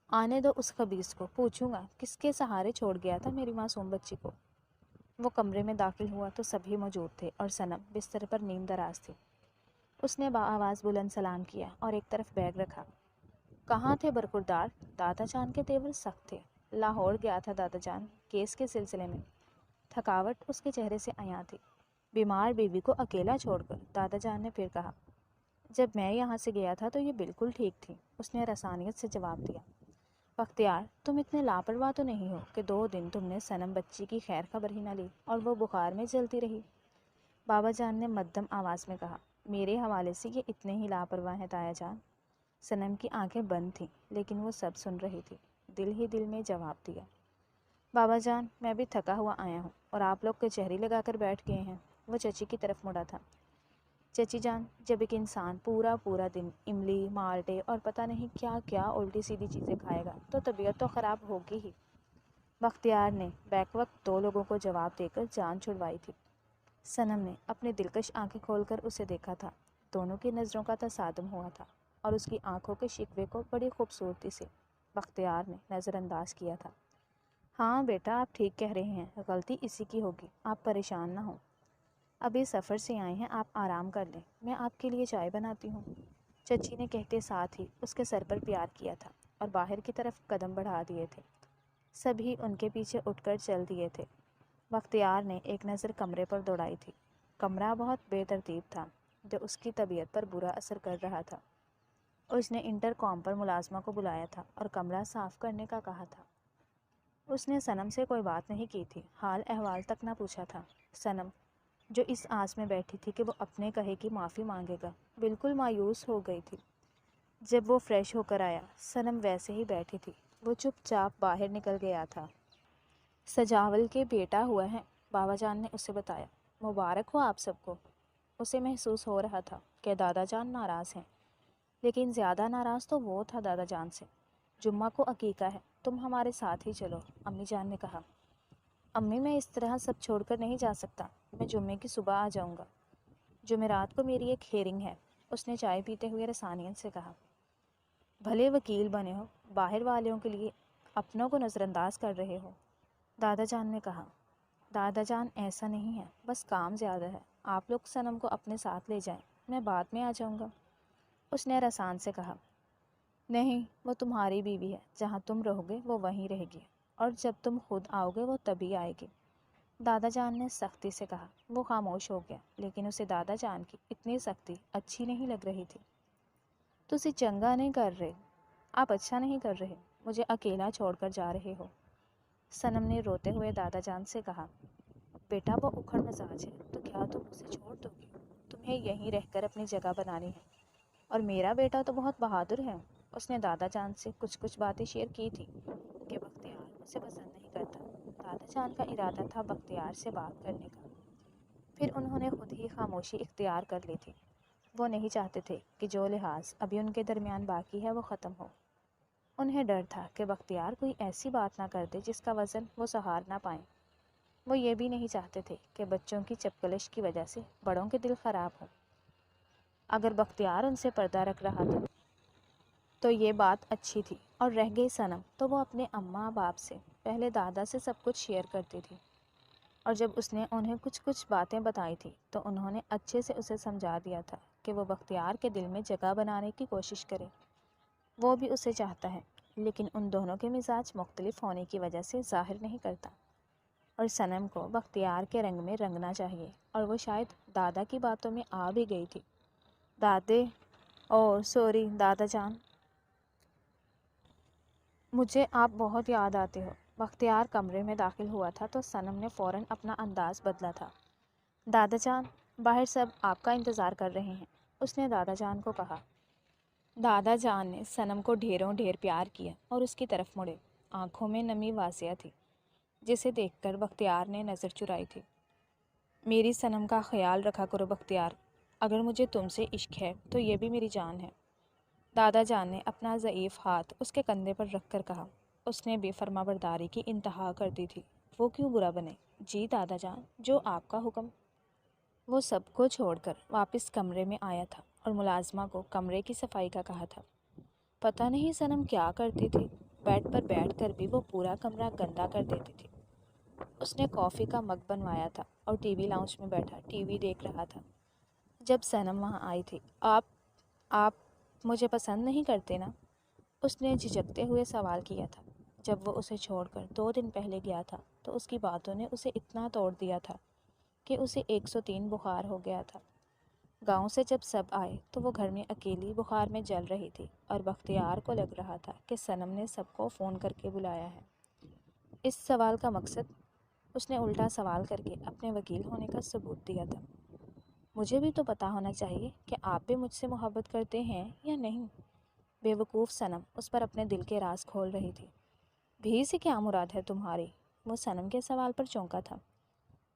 [SPEAKER 1] آنے دو اس خبیث کو، پوچھوں گا کس کے سہارے چھوڑ گیا تھا میری معصوم بچی کو۔ وہ کمرے میں داخل ہوا تو سبھی موجود تھے اور صنم بستر پر نیم دراز تھی۔ اس نے بآواز بلند سلام کیا اور ایک طرف بیگ رکھا۔ کہاں تھے برخوردار؟ دادا جان کے تیور سخت تھے۔ لاہور گیا تھا دادا جان، کیس کے سلسلے میں۔ تھکاوٹ اس کے چہرے سے عیاں تھی۔ بیمار بیوی کو اکیلا چھوڑ کر؟ دادا جان نے پھر کہا۔ جب میں یہاں سے گیا تھا تو یہ بالکل ٹھیک تھی، اس نے رسانیت سے جواب دیا۔ بختیار تم اتنے لاپرواہ تو نہیں ہو کہ 2 دن تم نے صنم بچی کی خیر خبر ہی نہ لی اور وہ بخار میں جلتی رہی؟ بابا جان نے مدھم آواز میں کہا۔ میرے حوالے سے یہ اتنے ہی لاپرواہ ہیں تایا جان۔ صنم کی آنکھیں بند تھیں لیکن وہ سب سن رہی تھی۔ دل ہی دل میں جواب دیا، بابا جان میں بھی تھکا ہوا آیا ہوں اور آپ لوگ کچہری لگا کر بیٹھ گئے ہیں۔ وہ چچی کی طرف مڑا تھا۔ چچی جان، جب ایک انسان پورا دن املی، مالٹے اور پتہ نہیں کیا کیا الٹی سیدھی چیزیں کھائے گا تو طبیعت تو خراب ہوگی ہی۔ بختیار نے بیک وقت 2 لوگوں کو جواب دے کر جان چھڑوائی تھی۔ صنم نے اپنی دلکش آنکھیں کھول کر اسے دیکھا تھا۔ دونوں کی نظروں کا تصادم ہوا تھا اور اس کی آنکھوں کے شکوے کو بڑی خوبصورتی سے بختیار نے نظر انداز کیا تھا۔ ہاں بیٹا، آپ ٹھیک کہہ رہے ہیں، غلطی اسی کی ہوگی، آپ پریشان نہ ہوں۔ ابھی سفر سے آئے ہیں، آپ آرام کر لیں، میں آپ کے لیے چائے بناتی ہوں۔ چچی نے کہتے ساتھ ہی اس کے سر پر پیار کیا تھا اور باہر کی طرف قدم بڑھا دیے تھے۔ سبھی ان کے پیچھے اٹھ کر چل دیے تھے۔ بختیار نے ایک نظر کمرے پر دوڑائی تھی۔ کمرہ بہت بے ترتیب تھا جو اس کی طبیعت پر برا اثر کر رہا تھا۔ اس نے انٹر کام پر ملازمہ کو بلایا تھا اور کمرہ صاف کرنے کا کہا تھا۔ اس نے صنم سے کوئی بات نہیں کی تھی، حال احوال تک نہ پوچھا تھا۔ صنم جو اس آس میں بیٹھی تھی کہ وہ اپنے کہے کی معافی مانگے گا، بالکل مایوس ہو گئی تھی۔ جب وہ فریش ہو کر آیا، صنم ویسے ہی بیٹھی تھی۔ وہ چپ چاپ باہر نکل گیا تھا۔ سجاول کے بیٹا ہوا ہے، بابا جان نے اسے بتایا۔ مبارک ہو آپ سب کو۔ اسے محسوس ہو رہا تھا کہ دادا جان ناراض ہیں، لیکن زیادہ ناراض تو وہ تھا دادا جان سے۔ جمعہ کو عقیقہ ہے، تم ہمارے ساتھ ہی چلو، امی جان نے کہا۔ امی میں اس طرح سب چھوڑ کر نہیں جا سکتا، میں جمعے کی صبح آ جاؤں گا۔ جمعرات کو میری ایک ہیرنگ ہے، اس نے چائے پیتے ہوئے رسانیت سے کہا۔ بھلے وکیل بنے ہو، باہر والوں کے لیے اپنوں کو نظر انداز کر رہے ہو، دادا جان نے کہا۔ دادا جان ایسا نہیں ہے، بس کام زیادہ ہے، آپ لوگ صنم کو اپنے ساتھ لے جائیں، میں بعد میں آ جاؤں گا، اس نے رسان سے کہا۔ نہیں، وہ تمہاری بیوی ہے، جہاں تم رہو گے وہ وہیں رہے گی، اور جب تم خود آؤ گے وہ تبھی آئے گی، دادا جان نے سختی سے کہا۔ وہ خاموش ہو گیا، لیکن اسے دادا جان کی اتنی سختی اچھی نہیں لگ رہی تھی۔ تسی چنگا نہیں کر رہے، آپ اچھا نہیں کر رہے، مجھے اکیلا چھوڑ کر جا رہے ہو، صنم نے روتے ہوئے دادا جان سے کہا۔ بیٹا وہ اکھڑ مزاج ہے تو کیا تم اسے چھوڑ دو گے؟ تمہیں یہیں رہ کر اپنی جگہ بنانی ہے، اور میرا بیٹا تو بہت بہادر ہے، اس نے دادا جان سے کچھ باتیں شیئر کی تھی کہ بختیار اسے پسند نہیں کرتا۔ دادا جان کا ارادہ تھا بختیار سے بات کرنے کا، پھر انہوں نے خود ہی خاموشی اختیار کر لی تھی۔ وہ نہیں چاہتے تھے کہ جو لحاظ ابھی ان کے درمیان باقی ہے وہ ختم ہو۔ انہیں ڈر تھا کہ بختیار کوئی ایسی بات نہ کر دے جس کا وزن وہ سہار نہ پائیں۔ وہ یہ بھی نہیں چاہتے تھے کہ بچوں کی چپکلش کی وجہ سے بڑوں کے دل خراب ہوں۔ اگر بختیار ان سے پردہ رکھ رہا تھا تو یہ بات اچھی تھی، اور رہ گئی صنم تو وہ اپنے اماں باپ سے پہلے دادا سے سب کچھ شیئر کرتی تھی، اور جب اس نے انہیں کچھ باتیں بتائی تھی تو انہوں نے اچھے سے اسے سمجھا دیا تھا کہ وہ بختیار کے دل میں جگہ بنانے کی کوشش کرے۔ وہ بھی اسے چاہتا ہے، لیکن ان دونوں کے مزاج مختلف ہونے کی وجہ سے ظاہر نہیں کرتا، اور صنم کو بختیار کے رنگ میں رنگنا چاہیے، اور وہ شاید دادا کی باتوں میں آ بھی گئی تھی۔ سوری دادا جان، مجھے آپ بہت یاد آتے ہو۔ بختیار کمرے میں داخل ہوا تھا تو صنم نے فوراً اپنا انداز بدلا تھا۔ دادا جان، باہر سب آپ کا انتظار کر رہے ہیں، اس نے دادا جان کو کہا۔ دادا جان نے صنم کو ڈھیر پیار کیا اور اس کی طرف مڑے۔ آنکھوں میں نمی واضح تھی جسے دیکھ کر بختیار نے نظر چرائی تھی۔ میری صنم کا خیال رکھا کرو بختیار، اگر مجھے تم سے عشق ہے تو یہ بھی میری جان ہے، دادا جان نے اپنا ضعیف ہاتھ اس کے کندھے پر رکھ کر کہا۔ اس نے بھی فرما برداری کی انتہا کر دی تھی۔ وہ کیوں برا بنے؟ جی دادا جان، جو آپ کا حکم۔ وہ سب کو چھوڑ کر واپس کمرے میں آیا تھا اور ملازمہ کو کمرے کی صفائی کا کہا تھا۔ پتہ نہیں صنم کیا کرتی تھی، بیڈ پر بیٹھ کر بھی وہ پورا کمرہ گندا کر دیتی تھی۔ اس نے کافی کا مگ بنوایا تھا اور ٹی وی لاؤنج میں بیٹھا ٹی وی دیکھ رہا تھا۔ جب صنم وہاں آئی تھی، آپ مجھے پسند نہیں کرتے نا؟ اس نے جھجکتے ہوئے سوال کیا تھا۔ جب وہ اسے چھوڑ کر 2 دن پہلے گیا تھا تو اس کی باتوں نے اسے اتنا توڑ دیا تھا کہ اسے 103 بخار ہو گیا تھا۔ گاؤں سے جب سب آئے تو وہ گھر میں اکیلی بخار میں جل رہی تھی، اور بختیار کو لگ رہا تھا کہ صنم نے سب کو فون کر کے بلایا ہے۔ اس سوال کا مقصد، اس نے الٹا سوال کر کے اپنے وکیل ہونے کا ثبوت دیا تھا۔ مجھے بھی تو پتہ ہونا چاہیے کہ آپ بھی مجھ سے محبت کرتے ہیں یا نہیں۔ بے وقوف صنم اس پر اپنے دل کے راز کھول رہی تھی۔ بھی سے کیا مراد ہے تمہاری؟ وہ صنم کے سوال پر چونکا تھا۔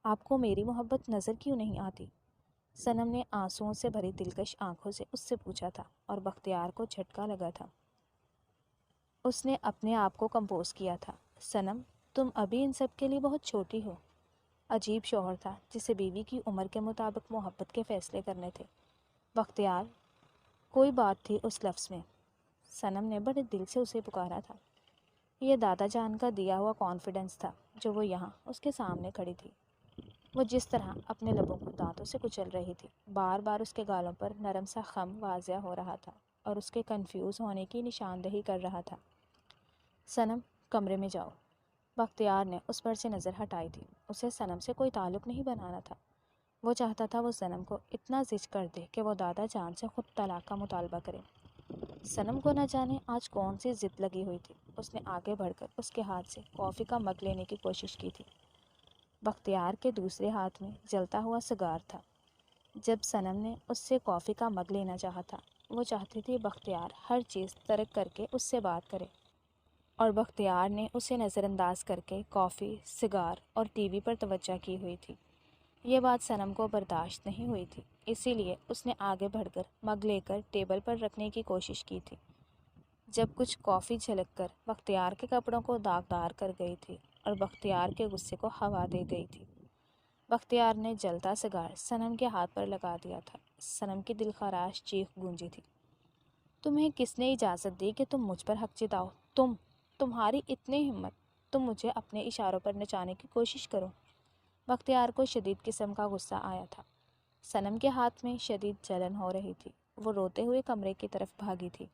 [SPEAKER 1] آپ کو میری محبت نظر کیوں نہیں آتی؟ صنم نے آنسوؤں سے بھری دلکش آنکھوں سے اس سے پوچھا تھا، اور بختیار کو جھٹکا لگا تھا۔ اس نے اپنے آپ کو کمپوز کیا تھا۔ صنم، تم ابھی ان سب کے لیے بہت چھوٹی ہو۔ عجیب شوہر تھا جسے بیوی کی عمر کے مطابق محبت کے فیصلے کرنے تھے۔ بختیار، کوئی بات تھی اس لفظ میں۔ صنم نے بڑے دل سے اسے پکارا تھا۔ یہ دادا جان کا دیا ہوا کانفیڈنس تھا جو وہ یہاں اس کے سامنے کھڑی تھی۔ وہ جس طرح اپنے لبوں کو دانتوں سے کچل رہی تھی، بار بار اس کے گالوں پر نرم سا خم واضح ہو رہا تھا اور اس کے کنفیوز ہونے کی نشاندہی کر رہا تھا۔ صنم، کمرے میں جاؤ۔ بختیار نے اس پر سے نظر ہٹائی تھی۔ اسے صنم سے کوئی تعلق نہیں بنانا تھا۔ وہ چاہتا تھا وہ صنم کو اتنا زج کر دے کہ وہ دادا جان سے خود طلاق کا مطالبہ کرے۔ صنم کو نہ جانے آج کون سی ضد لگی ہوئی تھی۔ اس نے آگے بڑھ کر اس کے ہاتھ سے کافی کا مگ لینے کی کوشش کی تھی۔ بختیار کے دوسرے ہاتھ میں جلتا ہوا سگار تھا۔ جب صنم نے اس سے کافی کا مگ لینا چاہا تھا، وہ چاہتی تھی بختیار ہر چیز ترک کر کے اس سے بات کرے، اور بختیار نے اسے نظر انداز کر کے کافی، سگار اور ٹی وی پر توجہ کی ہوئی تھی۔ یہ بات صنم کو برداشت نہیں ہوئی تھی، اسی لیے اس نے آگے بڑھ کر مگ لے کر ٹیبل پر رکھنے کی کوشش کی تھی، جب کچھ کافی چھلک کر بختیار کے کپڑوں کو داغدار کر گئی تھی اور بختیار کے غصے کو ہوا دے گئی تھی۔ بختیار نے جلتا سگار صنم کے ہاتھ پر لگا دیا تھا۔ صنم کی دلخراش چیخ گونجی تھی۔ تمہیں کس نے اجازت دی کہ تم مجھ پر حق جتاؤ؟ تمہاری اتنی ہمت، تم مجھے اپنے اشاروں پر نچانے کی کوشش کرو۔ بختیار کو شدید قسم کا غصہ آیا تھا۔ صنم کے ہاتھ میں شدید جلن ہو رہی تھی۔ وہ روتے ہوئے کمرے کی طرف بھاگی تھی۔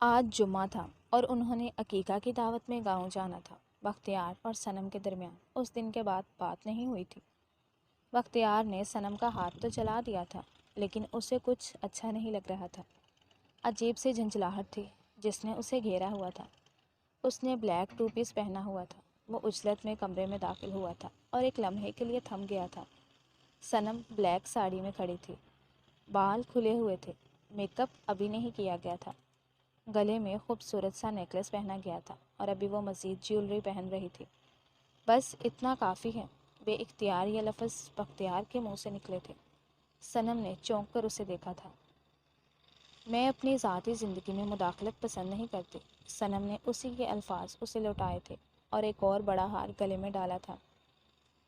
[SPEAKER 1] آج جمعہ تھا اور انہوں نے عقیقہ کی دعوت میں گاؤں جانا تھا۔ بختیار اور صنم کے درمیان اس دن کے بعد بات نہیں ہوئی تھی۔ بختیار نے صنم کا ہاتھ تو چلا دیا تھا، لیکن اسے کچھ اچھا نہیں لگ رہا تھا۔ عجیب سی جھنجھلاہٹ تھی جس نے اسے گھیرا ہوا تھا۔ اس نے بلیک ٹو پیس پہنا ہوا تھا۔ وہ عجلت میں کمرے میں داخل ہوا تھا اور ایک لمحے کے لیے تھم گیا تھا۔ صنم بلیک ساڑی میں کھڑی تھی۔ بال کھلے ہوئے تھے، میک اپ ابھی نہیں کیا گیا تھا، گلے میں خوبصورت سا نیکلس پہنا گیا تھا اور ابھی وہ مزید جیولری پہن رہی تھی۔ بس اتنا کافی ہے، بے اختیار یہ لفظ بختیار کے منہ سے نکلے تھے۔ صنم نے چونک کر اسے دیکھا تھا۔ میں اپنی ذاتی زندگی میں مداخلت پسند نہیں کرتی۔ صنم نے اسی کے الفاظ اسے لوٹائے تھے اور ایک اور بڑا ہار گلے میں ڈالا تھا۔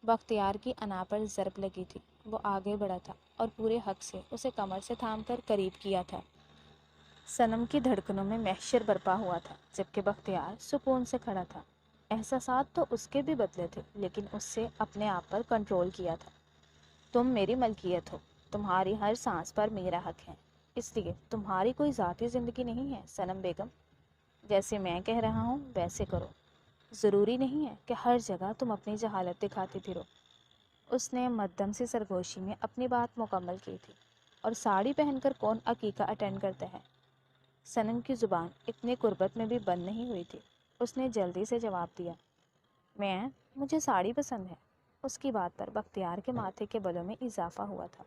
[SPEAKER 1] بختیار کی انا پر ضرب لگی تھی۔ وہ آگے بڑھا تھا اور پورے حق سے اسے کمر سے تھام کر قریب کیا تھا۔ صنم کی دھڑکنوں میں محشر برپا ہوا تھا، جبکہ بختیار سکون سے کھڑا تھا۔ احساسات تو اس کے بھی بدلے تھے، لیکن اس سے اپنے آپ پر کنٹرول کیا تھا۔ تم میری ملکیت ہو، تمہاری ہر سانس پر میرا حق ہے، اس لیے تمہاری کوئی ذاتی زندگی نہیں ہے صنم بیگم۔ جیسے میں کہہ رہا ہوں ویسے کرو، ضروری نہیں ہے کہ ہر جگہ تم اپنی جہالت دکھاتی پھرو۔ اس نے مدھم سی سرگوشی میں اپنی بات مکمل کی تھی۔ اور ساڑی پہن کر کون عقیقہ اٹینڈ کرتا ہے؟ صنم کی زبان اتنی قربت میں بھی بند نہیں ہوئی تھی۔ اس نے جلدی سے جواب دیا، مجھے ساڑی پسند ہے۔ اس کی بات پر بختیار کے ماتھے کے بالوں میں اضافہ ہوا تھا۔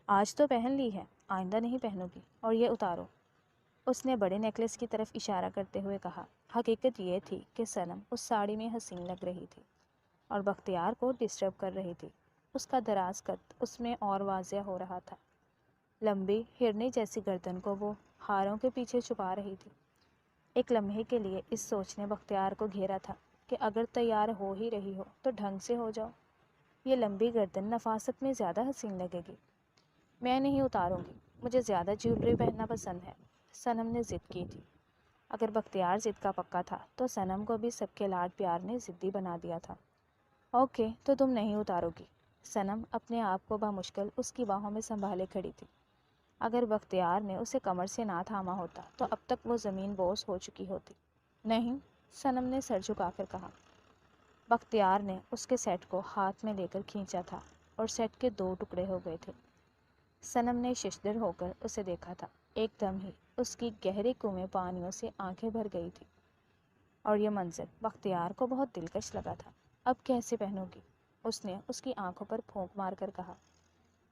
[SPEAKER 1] آج تو پہن لی ہے، آئندہ نہیں پہنو گی، اور یہ اتارو۔ اس نے بڑے نیکلس کی طرف اشارہ کرتے ہوئے کہا۔ حقیقت یہ تھی کہ صنم اس ساڑی میں حسین لگ رہی تھی اور بختیار کو ڈسٹرب کر رہی تھی۔ اس کا دراز قد اس میں اور واضح ہو رہا تھا۔ لمبی ہرنی جیسی گردن کو وہ ہاروں کے پیچھے چھپا رہی تھی۔ ایک لمحے کے لیے اس سوچ نے بختیار کو گھیرا تھا کہ اگر تیار ہو ہی رہی ہو تو ڈھنگ سے ہو جاؤ، یہ لمبی گردن نفاست میں زیادہ حسین لگے گی۔ میں نہیں اتاروں گی، مجھے زیادہ جیولری پہننا پسند ہے، صنم نے ضد کی تھی۔ اگر بختیار ضد کا پکا تھا تو صنم کو بھی سب کے لاڈ پیار نے ضدی بنا دیا تھا۔ اوکے، تو تم نہیں اتارو گی۔ صنم اپنے آپ کو بامشکل اس کی باہوں میں سنبھالے کھڑی تھی۔ اگر بختیار نے اسے کمر سے نہ تھاما ہوتا تو اب تک وہ زمین بوس ہو چکی ہوتی۔ نہیں، صنم نے سر جھکا کر کہا۔ بختیار نے اس کے سیٹ کو ہاتھ میں لے کر کھینچا تھا اور سیٹ کے دو ٹکڑے ہو گئے تھے۔ صنم نے ششدر ہو کر اسے دیکھا تھا۔ ایک دم ہی اس کی گہرے کنویں پانیوں سے آنکھیں بھر گئی تھی، اور یہ منظر بختیار کو بہت دلکش لگا تھا۔ اب کیسے پہنو گی؟ اس نے اس کی آنکھوں پر پھونک مار کر کہا۔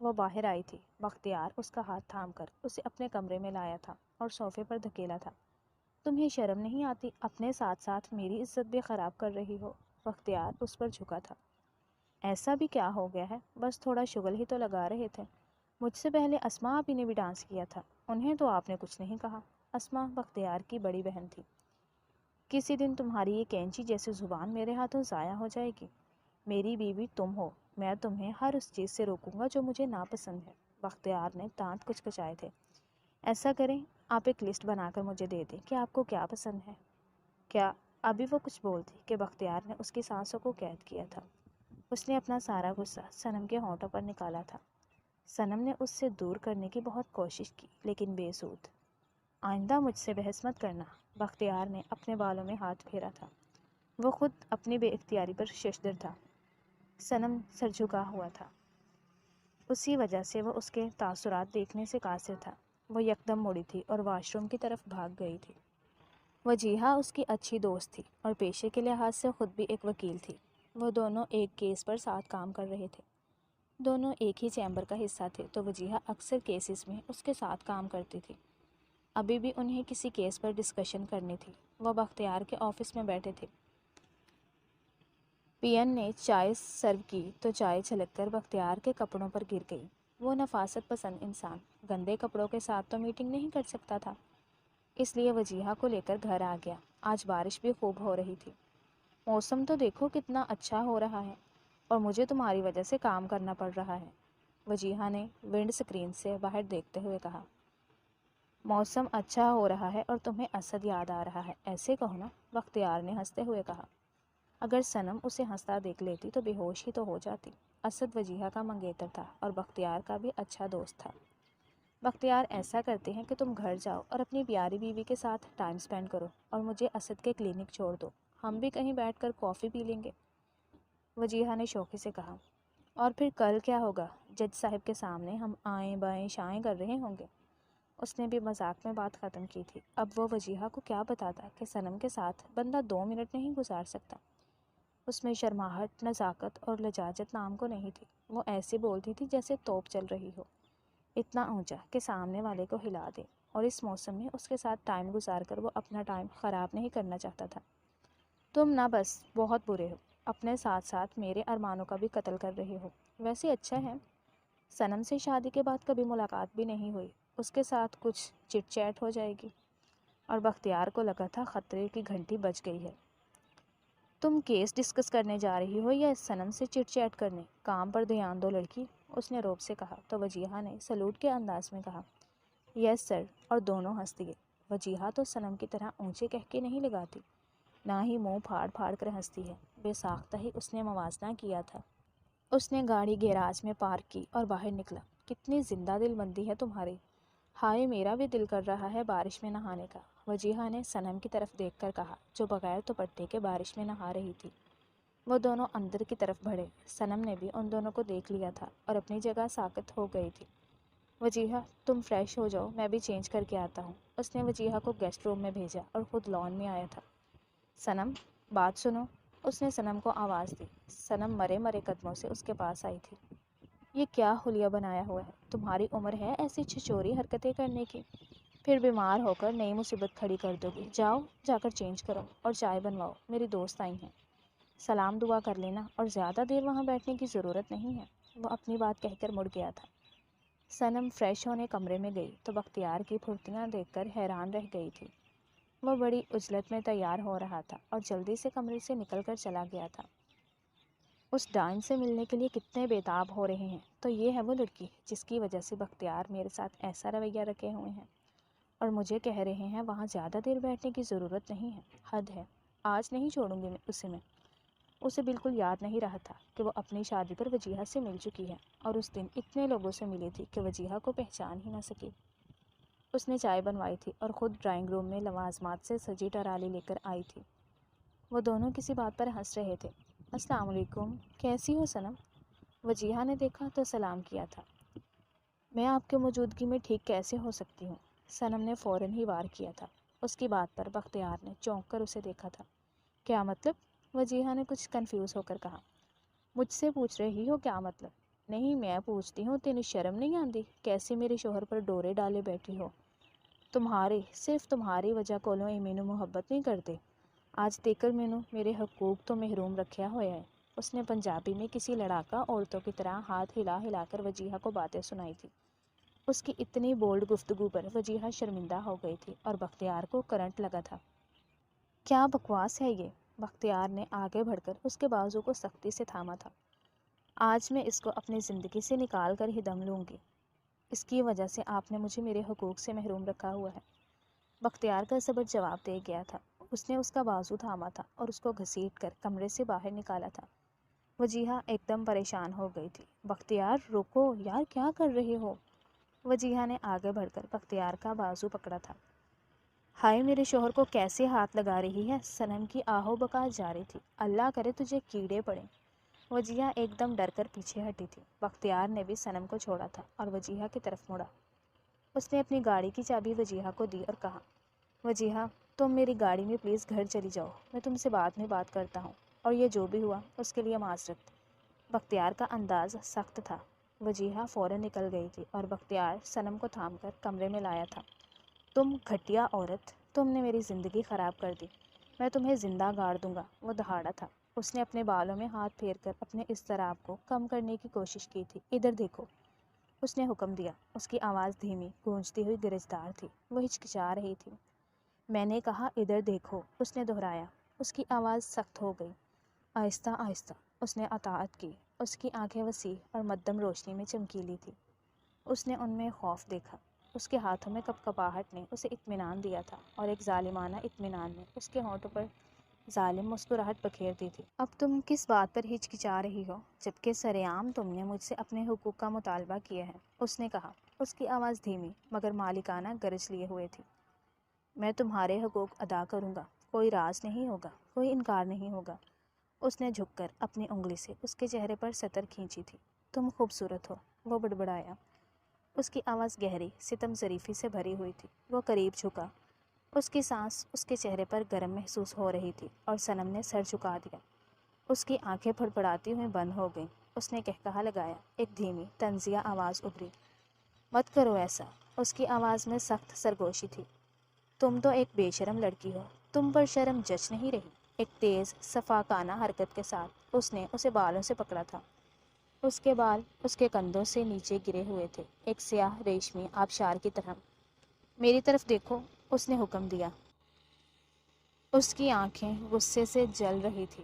[SPEAKER 1] وہ باہر آئی تھی۔ بختیار اس کا ہاتھ تھام کر اسے اپنے کمرے میں لایا تھا اور صوفے پر دھکیلا تھا۔ تمہیں شرم نہیں آتی؟ اپنے ساتھ ساتھ میری عزت بھی خراب کر رہی ہو۔ بختیار اس پر جھکا تھا۔ ایسا بھی کیا ہو گیا ہے؟ بس تھوڑا شغل ہی تو لگا رہے تھے۔ مجھ سے پہلے اسما آپی نے بھی ڈانس کیا تھا، انہیں تو آپ نے کچھ نہیں کہا۔ اسما بختیار کی بڑی بہن تھی۔ کسی دن تمہاری یہ کینچی جیسی زبان میرے ہاتھوں ضائع ہو جائے گی۔ میری بیوی تم ہو، میں تمہیں ہر اس چیز سے روکوں گا جو مجھے ناپسند ہے۔ بختیار نے دانت کچکچائے تھے۔ ایسا کریں، آپ ایک لسٹ بنا کر مجھے دے دیں کہ آپ کو کیا پسند ہے۔ کیا؟ ابھی وہ کچھ بولتی کہ بختیار نے اس کی سانسوں کو قید کیا تھا۔ اس نے اپنا سارا غصہ صنم کے ہونٹوں پر نکالا تھا۔ صنم نے اس سے دور کرنے کی بہت کوشش کی لیکن بے سود۔ آئندہ مجھ سے بحث مت کرنا۔ بختیار نے اپنے بالوں میں ہاتھ پھیرا تھا۔ وہ خود اپنی بے اختیاری پر ششدر تھا۔ صنم سر جھکا ہوا تھا، اسی وجہ سے وہ اس کے تاثرات دیکھنے سے قاصر تھا۔ وہ یکدم مڑی تھی اور واش روم کی طرف بھاگ گئی تھی۔ وجیہہ اس کی اچھی دوست تھی اور پیشے کے لحاظ سے خود بھی ایک وکیل تھی۔ وہ دونوں ایک کیس پر ساتھ کام کر رہے تھے۔ دونوں ایک ہی چیمبر کا حصہ تھے تو وجیہہ اکثر کیسز میں اس کے ساتھ کام کرتی تھی۔ ابھی بھی انہیں کسی کیس پر ڈسکشن کرنی تھی۔ وہ بختیار کے آفس میں بیٹھے تھے۔ پین نے چائے سرو کی تو چائے چھلک کر بختیار کے کپڑوں پر گر گئی۔ وہ نفاست پسند انسان گندے کپڑوں کے ساتھ تو میٹنگ نہیں کر سکتا تھا، اس لیے وجیہہ کو لے کر گھر آ گیا۔ آج بارش بھی خوب ہو رہی تھی۔ موسم تو دیکھو کتنا اچھا ہو رہا ہے اور مجھے تمہاری وجہ سے کام کرنا پڑ رہا ہے، وجیہہ نے ونڈ اسکرین سے باہر دیکھتے ہوئے کہا۔ موسم اچھا ہو رہا ہے اور تمہیں اسد یاد آ رہا ہے، ایسے کہو نا، بختیار نے ہنستے ہوئے کہا۔ اگر صنم اسے ہنستا دیکھ لیتی تو بے ہوش ہی تو ہو جاتی۔ اسد وجیہہ کا منگیتر تھا اور بختیار کا بھی اچھا دوست تھا۔ بختیار، ایسا کرتے ہیں کہ تم گھر جاؤ اور اپنی پیاری بیوی کے ساتھ ٹائم سپینڈ کرو اور مجھے اسد کے کلینک چھوڑ دو، ہم بھی کہیں بیٹھ کر کافی پی لیں گے، وجیہہ نے شوقی سے کہا۔ اور پھر کل کیا ہوگا؟ جج صاحب کے سامنے ہم آئیں بائیں شائیں کر رہے ہوں گے۔ اس نے بھی مذاق میں بات ختم کی تھی۔ اب وہ وجیہہ کو کیا بتاتا کہ صنم کے ساتھ بندہ 2 منٹ نہیں گزار سکتا۔ اس میں شرماہٹ، نزاکت اور لجاجت نام کو نہیں تھی۔ وہ ایسے بولتی تھی جیسے توپ چل رہی ہو، اتنا اونچا کہ سامنے والے کو ہلا دے، اور اس موسم میں اس کے ساتھ ٹائم گزار کر وہ اپنا ٹائم خراب نہیں کرنا چاہتا تھا۔ تم نہ بس بہت برے ہو، اپنے ساتھ ساتھ میرے ارمانوں کا بھی قتل کر رہے ہو۔ ویسے اچھا ہے، صنم سے شادی کے بعد کبھی ملاقات بھی نہیں ہوئی، اس کے ساتھ کچھ چٹ چیٹ ہو جائے گی۔ اور بختیار کو لگا تھا خطرے کی گھنٹی بج گئی ہے۔ تم کیس ڈسکس کرنے جا رہی ہو یا صنم سے چٹ چیٹ کرنے؟ کام پر دھیان دو لڑکی، اس نے روب سے کہا تو وجیہہ نے سلوٹ کے انداز میں کہا، یس سر، اور دونوں ہنس دیے۔ وجیہہ تو صنم کی طرح اونچے کہہ کے نہیں لگاتی، نہ ہی منہ پھاڑ پھاڑ کر ہنستی ہے، بے ساختہ ہی اس نے موازنہ کیا تھا۔ اس نے گاڑی گیراج میں پارک کی اور باہر نکلا۔ کتنی زندہ دل بندی ہے تمہاری، ہائے میرا بھی دل کر رہا ہے بارش میں نہانے کا، وجیہہ نے صنم کی طرف دیکھ کر کہا جو بغیر دوپٹے کے بارش میں نہا رہی تھی۔ وہ دونوں اندر کی طرف بڑھے۔ صنم نے بھی ان دونوں کو دیکھ لیا تھا اور اپنی جگہ ساکت ہو گئی تھی۔ وجیہہ تم فریش ہو جاؤ، میں بھی چینج کر کے آتا ہوں۔ اس نے وجیہہ کو گیسٹ روم میں بھیجا اور خود لان میں آیا تھا۔ صنم بات سنو، اس نے صنم کو آواز دی۔ صنم مرے مرے قدموں سے اس کے پاس آئی تھی۔ یہ کیا حلیہ بنایا ہوا ہے؟ تمہاری عمر ہے ایسی چھچوری حرکتیں کرنے کی؟ پھر بیمار ہو کر نئی مصیبت کھڑی کر دو گی۔ جاؤ جا کر چینج کرو اور چائے بنواؤ، میری دوست آئی ہیں، سلام دعا کر لینا، اور زیادہ دیر وہاں بیٹھنے کی ضرورت نہیں ہے۔ وہ اپنی بات کہہ کر مڑ گیا تھا۔ صنم فریش ہونے کمرے میں گئی تو بختیار کی پھرتیاں دیکھ کر حیران رہ گئی تھی۔ وہ بڑی عجلت میں تیار ہو رہا تھا اور جلدی سے کمرے سے نکل کر چلا گیا تھا۔ اس ڈائن سے ملنے کے لیے کتنے بےتاب ہو رہے ہیں، تو یہ ہے وہ لڑکی جس کی وجہ سے بختیار میرے ساتھ ایسا رویہ رکھے ہوئے ہیں اور مجھے کہہ رہے ہیں وہاں زیادہ دیر بیٹھنے کی ضرورت نہیں ہے۔ حد ہے، آج نہیں چھوڑوں گی اسے میں۔ اسے بالکل یاد نہیں رہا تھا کہ وہ اپنی شادی پر وجیہہ سے مل چکی ہے، اور اس دن اتنے لوگوں سے ملی تھی کہ وجیہہ کو پہچان ہی نہ سکی۔ اس نے چائے بنوائی تھی اور خود ڈرائنگ روم میں لوازمات سے سجی ٹرالی لے کر آئی تھی۔ وہ دونوں کسی بات پر ہنس رہے تھے۔ السلام علیکم، کیسی ہو صنم؟ وجیہہ نے دیکھا تو سلام کیا تھا۔ میں آپ کے موجودگی میں ٹھیک کیسے ہو سکتی ہوں؟ صنم نے فوراً ہی وار کیا تھا۔ اس کی بات پر بختیار نے چونک کر اسے دیکھا تھا۔ کیا مطلب؟ وجیہہ نے کچھ کنفیوز ہو کر کہا۔ مجھ سے پوچھ رہی ہو کیا مطلب؟ نہیں میں پوچھتی ہوں تینوں شرم نہیں آتی؟ کیسے میرے شوہر پر ڈورے ڈالے بیٹھی ہو؟ صرف تمہاری وجہ کولوں یہ مینوں محبت نہیں کرتے۔ آج دیکھ کر مینوں میرے حقوق تو محروم رکھیا ہوا ہے۔ اس نے پنجابی میں کسی لڑاکا عورتوں کی طرح ہاتھ ہلا ہلا کر وجیہہ کو باتیں سنائی تھی۔ اس کی اتنی بولڈ گفتگو پر وجیہہ شرمندہ ہو گئی تھی اور بختیار کو کرنٹ لگا تھا۔ کیا بکواس ہے یہ؟ بختیار نے آگے بڑھ کر اس کے بازو کو سختی سے تھاما تھا۔ آج میں اس کو اپنی زندگی سے نکال کر ہی دم لوں گی۔ اس کی وجہ سے آپ نے مجھے میرے حقوق سے محروم رکھا ہوا ہے۔ بختیار کا صبر جواب دے گیا تھا۔ اس نے اس کا بازو تھاما تھا اور اس کو گھسیٹ کر کمرے سے باہر نکالا تھا۔ وجیہہ ایک دم پریشان ہو گئی تھی۔ بختیار روکو یار، کیا کر رہے ہو؟ وجیہہ نے آگے بڑھ کر بختیار کا بازو پکڑا تھا۔ ہائے میرے شوہر کو کیسے ہاتھ لگا رہی ہے؟ صنم کی آہو بکا جاری تھی۔ اللہ کرے تجھے کیڑے پڑیں۔ وجیہہ ایک دم ڈر کر پیچھے ہٹی تھی۔ بختیار نے بھی صنم کو چھوڑا تھا اور وجیہہ کی طرف مڑا۔ اس نے اپنی گاڑی کی چابی وجیہہ کو دی اور کہا، وجیہہ تم میری گاڑی میں پلیز گھر چلی جاؤ، میں تم سے بعد میں بات کرتا ہوں، اور یہ جو بھی ہوا اس کے لیے معذرت۔ بختیار کا انداز سخت تھا۔ وجیہہ فوراً نکل گئی تھی اور بختیار صنم کو تھام کر کمرے میں لایا تھا۔ تم گھٹیا عورت، تم نے میری زندگی خراب کر دی، میں تمہیں زندہ گاڑ دوں گا۔ وہ دہاڑا تھا۔ اس نے اپنے بالوں میں ہاتھ پھیر کر اپنے اضطراب کو کم کرنے کی کوشش کی تھی۔ ادھر دیکھو، اس نے حکم دیا۔ اس کی آواز دھیمی گونجتی ہوئی گرجدار تھی۔ وہ ہچکچا رہی تھی۔ میں نے کہا ادھر دیکھو، اس نے دہرایا۔ اس کی آواز سخت ہو گئی۔ آہستہ آہستہ اس نے اطاعت کی۔ اس کی آنکھیں وسیع اور مدھم روشنی میں چمکیلی تھی۔ اس نے ان میں خوف دیکھا۔ اس کے ہاتھوں میں کپکپاہٹ نے اسے اطمینان دیا تھا اور ایک ظالمانہ اطمینان نے اس کے ہونٹوں پر ظالم مسکراہٹ بکھیر دی تھی۔ اب تم کس بات پر ہچکچا رہی ہو جبکہ سرعام تم نے مجھ سے اپنے حقوق کا مطالبہ کیا ہے؟ اس نے کہا۔ اس کی آواز دھیمی مگر مالکانہ گرج لیے ہوئے تھی۔ میں تمہارے حقوق ادا کروں گا، کوئی راز نہیں ہوگا، کوئی انکار نہیں ہوگا۔ اس نے جھک کر اپنی انگلی سے اس کے چہرے پر سطر کھینچی تھی۔ تم خوبصورت ہو، وہ بڑبڑایا۔ اس کی آواز گہری ستم ظریفی سے بھری ہوئی تھی۔ وہ قریب جھکا۔ اس کی سانس اس کے چہرے پر گرم محسوس ہو رہی تھی اور صنم نے سر جھکا دیا۔ اس کی آنکھیں پھڑپڑاتی ہوئی بند ہو گئیں۔ اس نے قہقہا لگایا۔ ایک دھیمی طنزیہ آواز ابھری۔ مت کرو ایسا۔ اس کی آواز میں سخت سرگوشی تھی۔ تم تو ایک بے شرم لڑکی ہو، تم پر شرم جچ نہیں رہی۔ ایک تیز صفاقانہ حرکت کے ساتھ اس نے اسے بالوں سے پکڑا تھا۔ اس کے بال اس کے کندھوں سے نیچے گرے ہوئے تھے، ایک سیاہ ریشمی آبشار کی طرح۔ میری طرف دیکھو، اس نے حکم دیا۔ اس کی آنکھیں غصے سے جل رہی تھی۔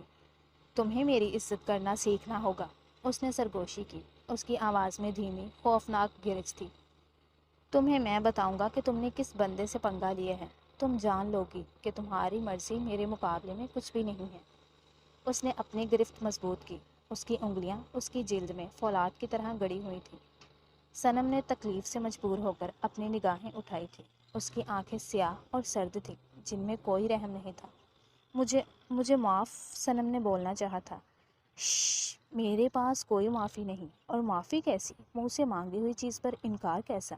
[SPEAKER 1] تمہیں میری عزت کرنا سیکھنا ہوگا، اس نے سرگوشی کی۔ اس کی آواز میں دھیمی خوفناک گرج تھی۔ تمہیں میں بتاؤں گا کہ تم نے کس بندے سے پنگا لیے ہے۔ تم جان لو گی کہ تمہاری مرضی میرے مقابلے میں کچھ بھی نہیں ہے۔ اس نے اپنی گرفت مضبوط کی۔ اس کی انگلیاں اس کی جلد میں فولاد کی طرح گڑی ہوئی تھیں۔ صنم نے تکلیف سے مجبور ہو کر اپنی نگاہیں اٹھائی تھی۔ اس کی آنکھیں سیاہ اور سرد تھیں، جن میں کوئی رحم نہیں تھا۔ مجھے معاف، صنم نے بولنا چاہا تھا۔ شش، میرے پاس کوئی معافی نہیں، اور معافی کیسی؟ منہ سے مانگی ہوئی چیز پر انکار کیسا؟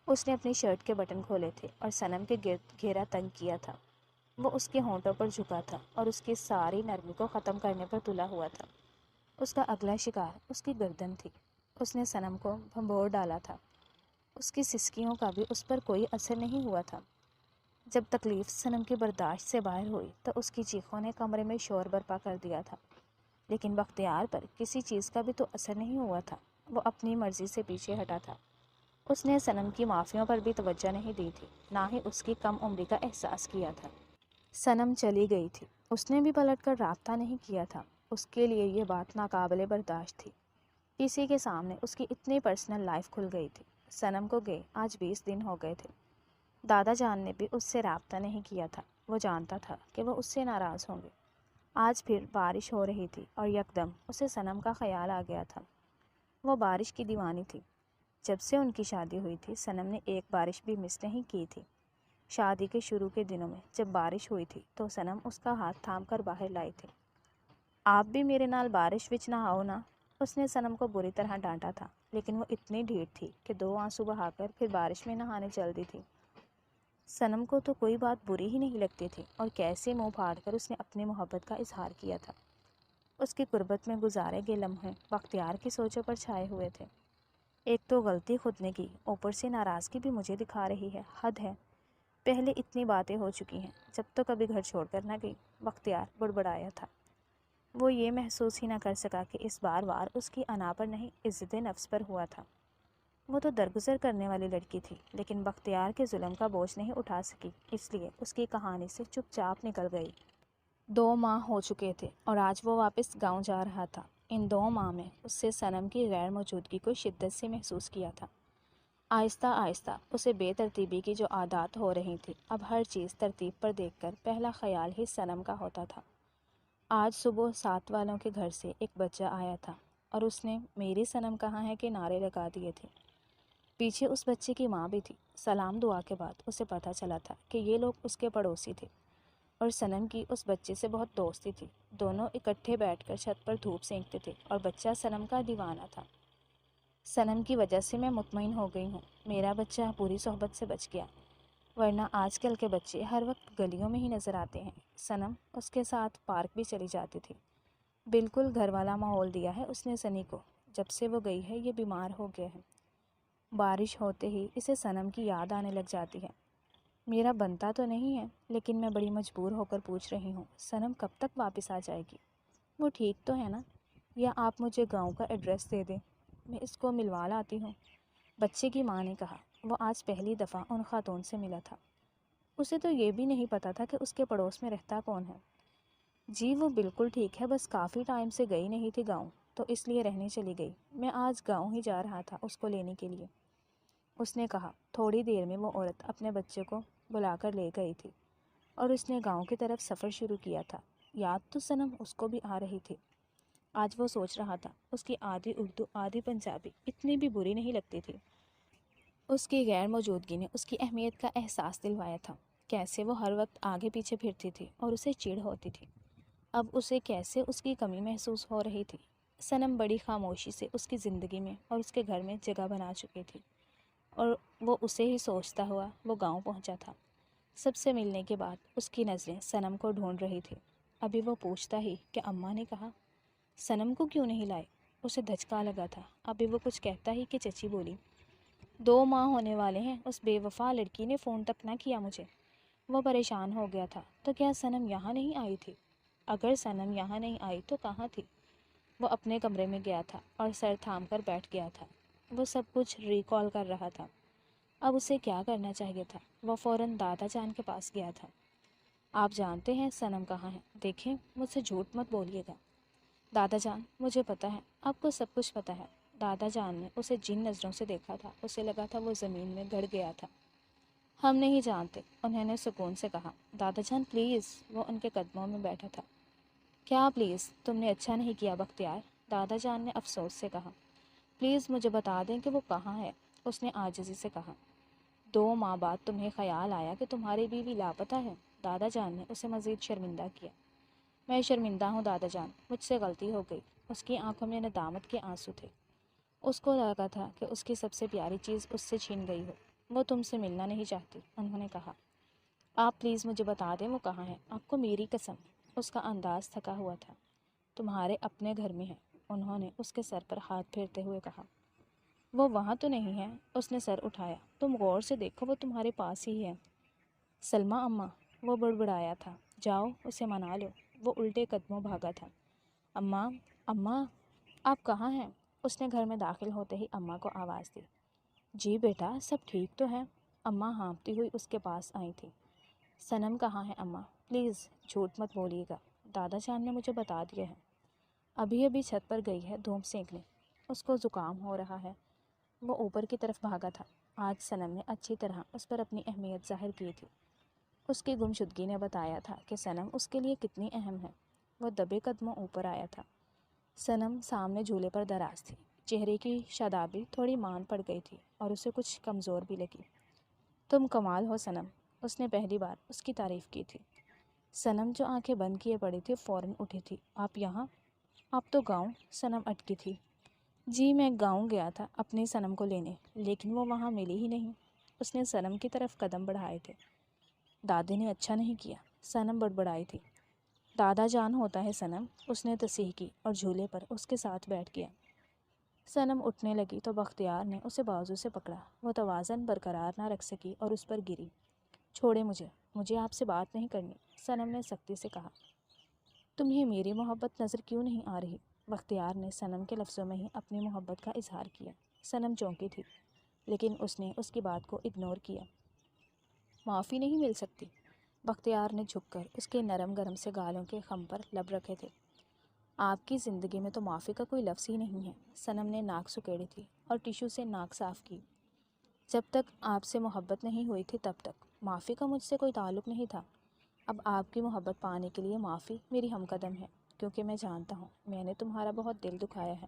[SPEAKER 1] اس نے اپنی شرٹ کے بٹن کھولے تھے اور صنم کے گرد گھیرا تنگ کیا تھا۔ وہ اس کے ہونٹوں پر جھکا تھا اور اس کی ساری نرمی کو ختم کرنے پر تلا ہوا تھا۔ اس کا اگلا شکار اس کی گردن تھی۔ اس نے صنم کو بھنبور ڈالا تھا۔ اس کی سسکیوں کا بھی اس پر کوئی اثر نہیں ہوا تھا۔ جب تکلیف صنم کی برداشت سے باہر ہوئی تو اس کی چیخوں نے کمرے میں شور برپا کر دیا تھا، لیکن بختیار پر کسی چیز کا بھی تو اثر نہیں ہوا تھا۔ وہ اپنی مرضی سے پیچھے ہٹا تھا۔ اس نے صنم کی معافیوں پر بھی توجہ نہیں دی تھی، نہ ہی اس کی کم عمری کا احساس کیا تھا۔ صنم چلی گئی تھی۔ اس نے بھی پلٹ کر رابطہ نہیں کیا تھا۔ اس کے لیے یہ بات ناقابل برداشت تھی۔ کسی کے سامنے اس کی اتنی پرسنل لائف کھل گئی تھی۔ صنم کو گئے آج 20 دن ہو گئے تھے۔ دادا جان نے بھی اس سے رابطہ نہیں کیا تھا۔ وہ جانتا تھا کہ وہ اس سے ناراض ہوں گے۔ آج پھر بارش ہو رہی تھی اور یکدم اسے صنم کا خیال آ گیا تھا۔ وہ بارش کی دیوانی تھی۔ جب سے ان کی شادی ہوئی تھی صنم نے ایک بارش بھی مس نہیں کی تھی۔ شادی کے شروع کے دنوں میں جب بارش ہوئی تھی تو صنم اس کا ہاتھ تھام کر باہر لائی تھی۔ آپ بھی میرے نال بارش وچ نہ آؤ نا، اس نے صنم کو بری طرح ڈانٹا تھا، لیکن وہ اتنی ڈھیٹ تھی کہ 2 آنسو بہا کر پھر بارش میں نہانے چل دی تھی۔ صنم کو تو کوئی بات بری ہی نہیں لگتی تھی اور کیسے منہ پھاڑ کر اس نے اپنی محبت کا اظہار کیا تھا۔ اس کی قربت میں گزارے گئے لمحے بختیار کی سوچوں پر چھائے ہوئے تھے۔ ایک تو غلطی خود نے کی، اوپر سے ناراضگی بھی مجھے دکھا رہی ہے، حد ہے۔ پہلے اتنی باتیں ہو چکی ہیں، جب تو کبھی گھر چھوڑ کر نہ گئی، بختیار بڑبڑایا تھا۔ وہ یہ محسوس ہی نہ کر سکا کہ اس بار وار اس کی انا پر نہیں، عزت نفس پر ہوا تھا۔ وہ تو درگزر کرنے والی لڑکی تھی، لیکن بختیار کے ظلم کا بوجھ نہیں اٹھا سکی، اس لیے اس کی کہانی سے چپ چاپ نکل گئی۔ 2 ماہ ہو چکے تھے اور آج وہ واپس گاؤں جا رہا تھا۔ ان 2 ماہ میں اس سے صنم کی غیر موجودگی کو شدت سے محسوس کیا تھا۔ آہستہ آہستہ اسے بے ترتیبی کی جو عادات ہو رہی تھی، اب ہر چیز ترتیب پر دیکھ کر پہلا خیال ہی صنم کا ہوتا تھا۔ آج صبح 7 والوں کے گھر سے ایک بچہ آیا تھا اور اس نے میری صنم کہاں ہے کہ نعرے لگا دیے تھے۔ پیچھے اس بچے کی ماں بھی تھی۔ سلام دعا کے بعد اسے پتہ چلا تھا کہ یہ لوگ اس کے پڑوسی تھے اور صنم کی اس بچے سے بہت دوستی تھی۔ دونوں اکٹھے بیٹھ کر چھت پر دھوپ سینکتے تھے اور بچہ صنم کا دیوانہ تھا۔ صنم کی وجہ سے میں مطمئن ہو گئی ہوں، میرا بچہ پوری صحبت سے بچ گیا، ورنہ آج کل کے بچے ہر وقت گلیوں میں ہی نظر آتے ہیں۔ صنم اس کے ساتھ پارک بھی چلی جاتی تھی۔ بالکل گھر والا ماحول دیا ہے اس نے سنی کو۔ جب سے وہ گئی ہے یہ بیمار ہو گیا ہے۔ بارش ہوتے ہی اسے صنم کی یاد آنے لگ جاتی ہے۔ میرا بنتا تو نہیں ہے، لیکن میں بڑی مجبور ہو کر پوچھ رہی ہوں، صنم کب تک واپس آ جائے گی؟ وہ ٹھیک تو ہے نا؟ یا آپ مجھے گاؤں کا ایڈریس دے دیں، میں اس کو ملوا لاتی ہوں۔ بچے کی ماں نے کہا۔ وہ آج پہلی دفعہ ان خاتون سے ملا تھا۔ اسے تو یہ بھی نہیں پتا تھا کہ اس کے پڑوس میں رہتا کون ہے۔ جی وہ بالکل ٹھیک ہے، بس کافی ٹائم سے گئی نہیں تھی گاؤں، تو اس لیے رہنے چلی گئی۔ میں آج گاؤں ہی جا رہا تھا اس کو لینے کے لیے، اس نے کہا۔ تھوڑی دیر میں وہ عورت اپنے بچے کو بلا کر لے گئی تھی اور اس نے گاؤں کی طرف سفر شروع کیا تھا۔ یاد تو صنم اس کو بھی آ رہی تھی۔ آج وہ سوچ رہا تھا، اس کی آدھی اردو آدھی پنجابی اتنی بھی بری نہیں لگتی تھی۔ اس کی غیر موجودگی نے اس کی اہمیت کا احساس دلوایا تھا۔ کیسے وہ ہر وقت آگے پیچھے پھرتی تھی اور اسے چڑ ہوتی تھی۔ اب اسے کیسے اس کی کمی محسوس ہو رہی تھی۔ صنم بڑی خاموشی سے اس کی زندگی میں اور اس کے گھر میں جگہ بنا چکی تھی اور وہ اسے ہی سوچتا ہوا وہ گاؤں پہنچا تھا۔ سب سے ملنے کے بعد اس کی نظریں صنم کو ڈھونڈ رہی تھی۔ ابھی وہ پوچھتا ہی کہ اماں نے کہا صنم کو کیوں نہیں لائے؟ اسے دھچکا لگا تھا۔ ابھی وہ کچھ کہتا ہی کہ چچی بولی 2 ماہ ہونے والے ہیں، اس بے وفا لڑکی نے فون تک نہ کیا مجھے۔ وہ پریشان ہو گیا تھا۔ تو کیا صنم یہاں نہیں آئی تھی؟ اگر صنم یہاں نہیں آئی تو کہاں تھی؟ وہ اپنے کمرے میں گیا تھا اور سر تھام کر بیٹھ گیا تھا۔ وہ سب کچھ ریکال کر رہا تھا۔ اب اسے کیا کرنا چاہیے تھا؟ وہ فوراً دادا جان کے پاس گیا تھا۔ آپ جانتے ہیں صنم کہاں ہے؟ دیکھیں مجھ سے جھوٹ مت بولیے گا۔ دادا جان مجھے پتہ ہے، آپ کو سب کچھ پتہ ہے۔ دادا جان نے اسے جن نظروں سے دیکھا تھا، اسے لگا تھا وہ زمین میں گڑ گیا تھا۔ ہم نہیں جانتے، انہوں نے سکون سے کہا۔ دادا جان پلیز، وہ ان کے قدموں میں بیٹھا تھا۔ کیا پلیز؟ تم نے اچھا نہیں کیا بختیار، دادا جان نے افسوس سے کہا۔ پلیز مجھے بتا دیں کہ وہ کہاں ہے، اس نے عاجزی سے کہا۔ 2 ماہ بعد تمہیں خیال آیا کہ تمہاری بیوی لاپتہ ہے؟ دادا جان نے اسے مزید شرمندہ کیا۔ میں شرمندہ ہوں دادا جان، مجھ سے غلطی ہو گئی۔ اس کی آنکھوں میں ندامت کے آنسو تھے۔ اس کو لگا تھا کہ اس کی سب سے پیاری چیز اس سے چھین گئی ہو۔ وہ تم سے ملنا نہیں چاہتی، انہوں نے کہا۔ آپ پلیز مجھے بتا دیں وہ کہاں ہے، آپ کو میری قسم۔ اس کا انداز تھکا ہوا تھا۔ تمہارے اپنے گھر میں ہے، انہوں نے اس کے سر پر ہاتھ پھیرتے ہوئے کہا۔ وہ وہاں تو نہیں ہے، اس نے سر اٹھایا۔ تم غور سے دیکھو، وہ تمہارے پاس ہی ہے۔ سلمیٰ اماں، وہ بڑبڑایا تھا۔ جاؤ اسے منا لو۔ وہ الٹے قدموں بھاگا تھا۔ اماں، اماں، آپ کہاں ہیں؟ اس نے گھر میں داخل ہوتے ہی اماں کو آواز دی۔ جی بیٹا سب ٹھیک تو ہے؟ اماں ہانپتی ہوئی اس کے پاس آئی تھی۔ صنم کہاں ہے اماں؟ پلیز جھوٹ مت بولیے گا، دادا جان نے مجھے بتا دیا ہے۔ ابھی ابھی چھت پر گئی ہے دھوپ سینکنے، اس کو زکام ہو رہا ہے۔ وہ اوپر کی طرف بھاگا تھا۔ آج صنم نے اچھی طرح اس پر اپنی اہمیت ظاہر کی تھی۔ اس کی گمشدگی نے بتایا تھا کہ صنم اس کے لیے کتنی اہم ہے۔ وہ دبے قدموں اوپر آیا تھا۔ صنم سامنے جھولے پر دراز تھی۔ چہرے کی شادابی تھوڑی مان پڑ گئی تھی اور اسے کچھ کمزور بھی لگی۔ تم کمال ہو صنم، اس نے پہلی بار اس کی تعریف کی تھی۔ صنم جو آنکھیں بند کیے پڑی تھی فوراً اٹھی تھی۔ آپ یہاں؟ آپ تو گاؤں؟ صنم اٹکی تھی۔ جی میں گاؤں گیا تھا اپنی صنم کو لینے، لیکن وہ وہاں ملی ہی نہیں۔ اس نے صنم کی طرف قدم بڑھائے تھے۔ دادی نے اچھا نہیں کیا، صنم بڑبڑائی تھی۔ دادا جان ہوتا ہے صنم، اس نے تصحیح کی اور جھولے پر اس کے ساتھ بیٹھ گیا۔ صنم اٹھنے لگی تو بختیار نے اسے بازو سے پکڑا۔ وہ توازن برقرار نہ رکھ سکی اور اس پر گری۔ چھوڑے مجھے آپ سے بات نہیں کرنی، صنم نے سختی سے کہا۔ تمہیں میری محبت نظر کیوں نہیں آ رہی؟ بختیار نے صنم کے لفظوں میں ہی اپنی محبت کا اظہار کیا۔ صنم چونکی تھی، لیکن اس نے اس کی بات کو اگنور کیا۔ معافی نہیں مل سکتی؟ بختیار نے جھک کر اس کے نرم گرم سے گالوں کے خم پر لب رکھے تھے۔ آپ کی زندگی میں تو معافی کا کوئی لفظ ہی نہیں ہے۔ صنم نے ناک سکیڑی تھی اور ٹیشو سے ناک صاف کی۔ جب تک آپ سے محبت نہیں ہوئی تھی تب تک معافی کا مجھ سے کوئی تعلق نہیں تھا۔ اب آپ کی محبت پانے کے لیے معافی میری ہم قدم ہے، کیونکہ میں جانتا ہوں میں نے تمہارا بہت دل دکھایا ہے۔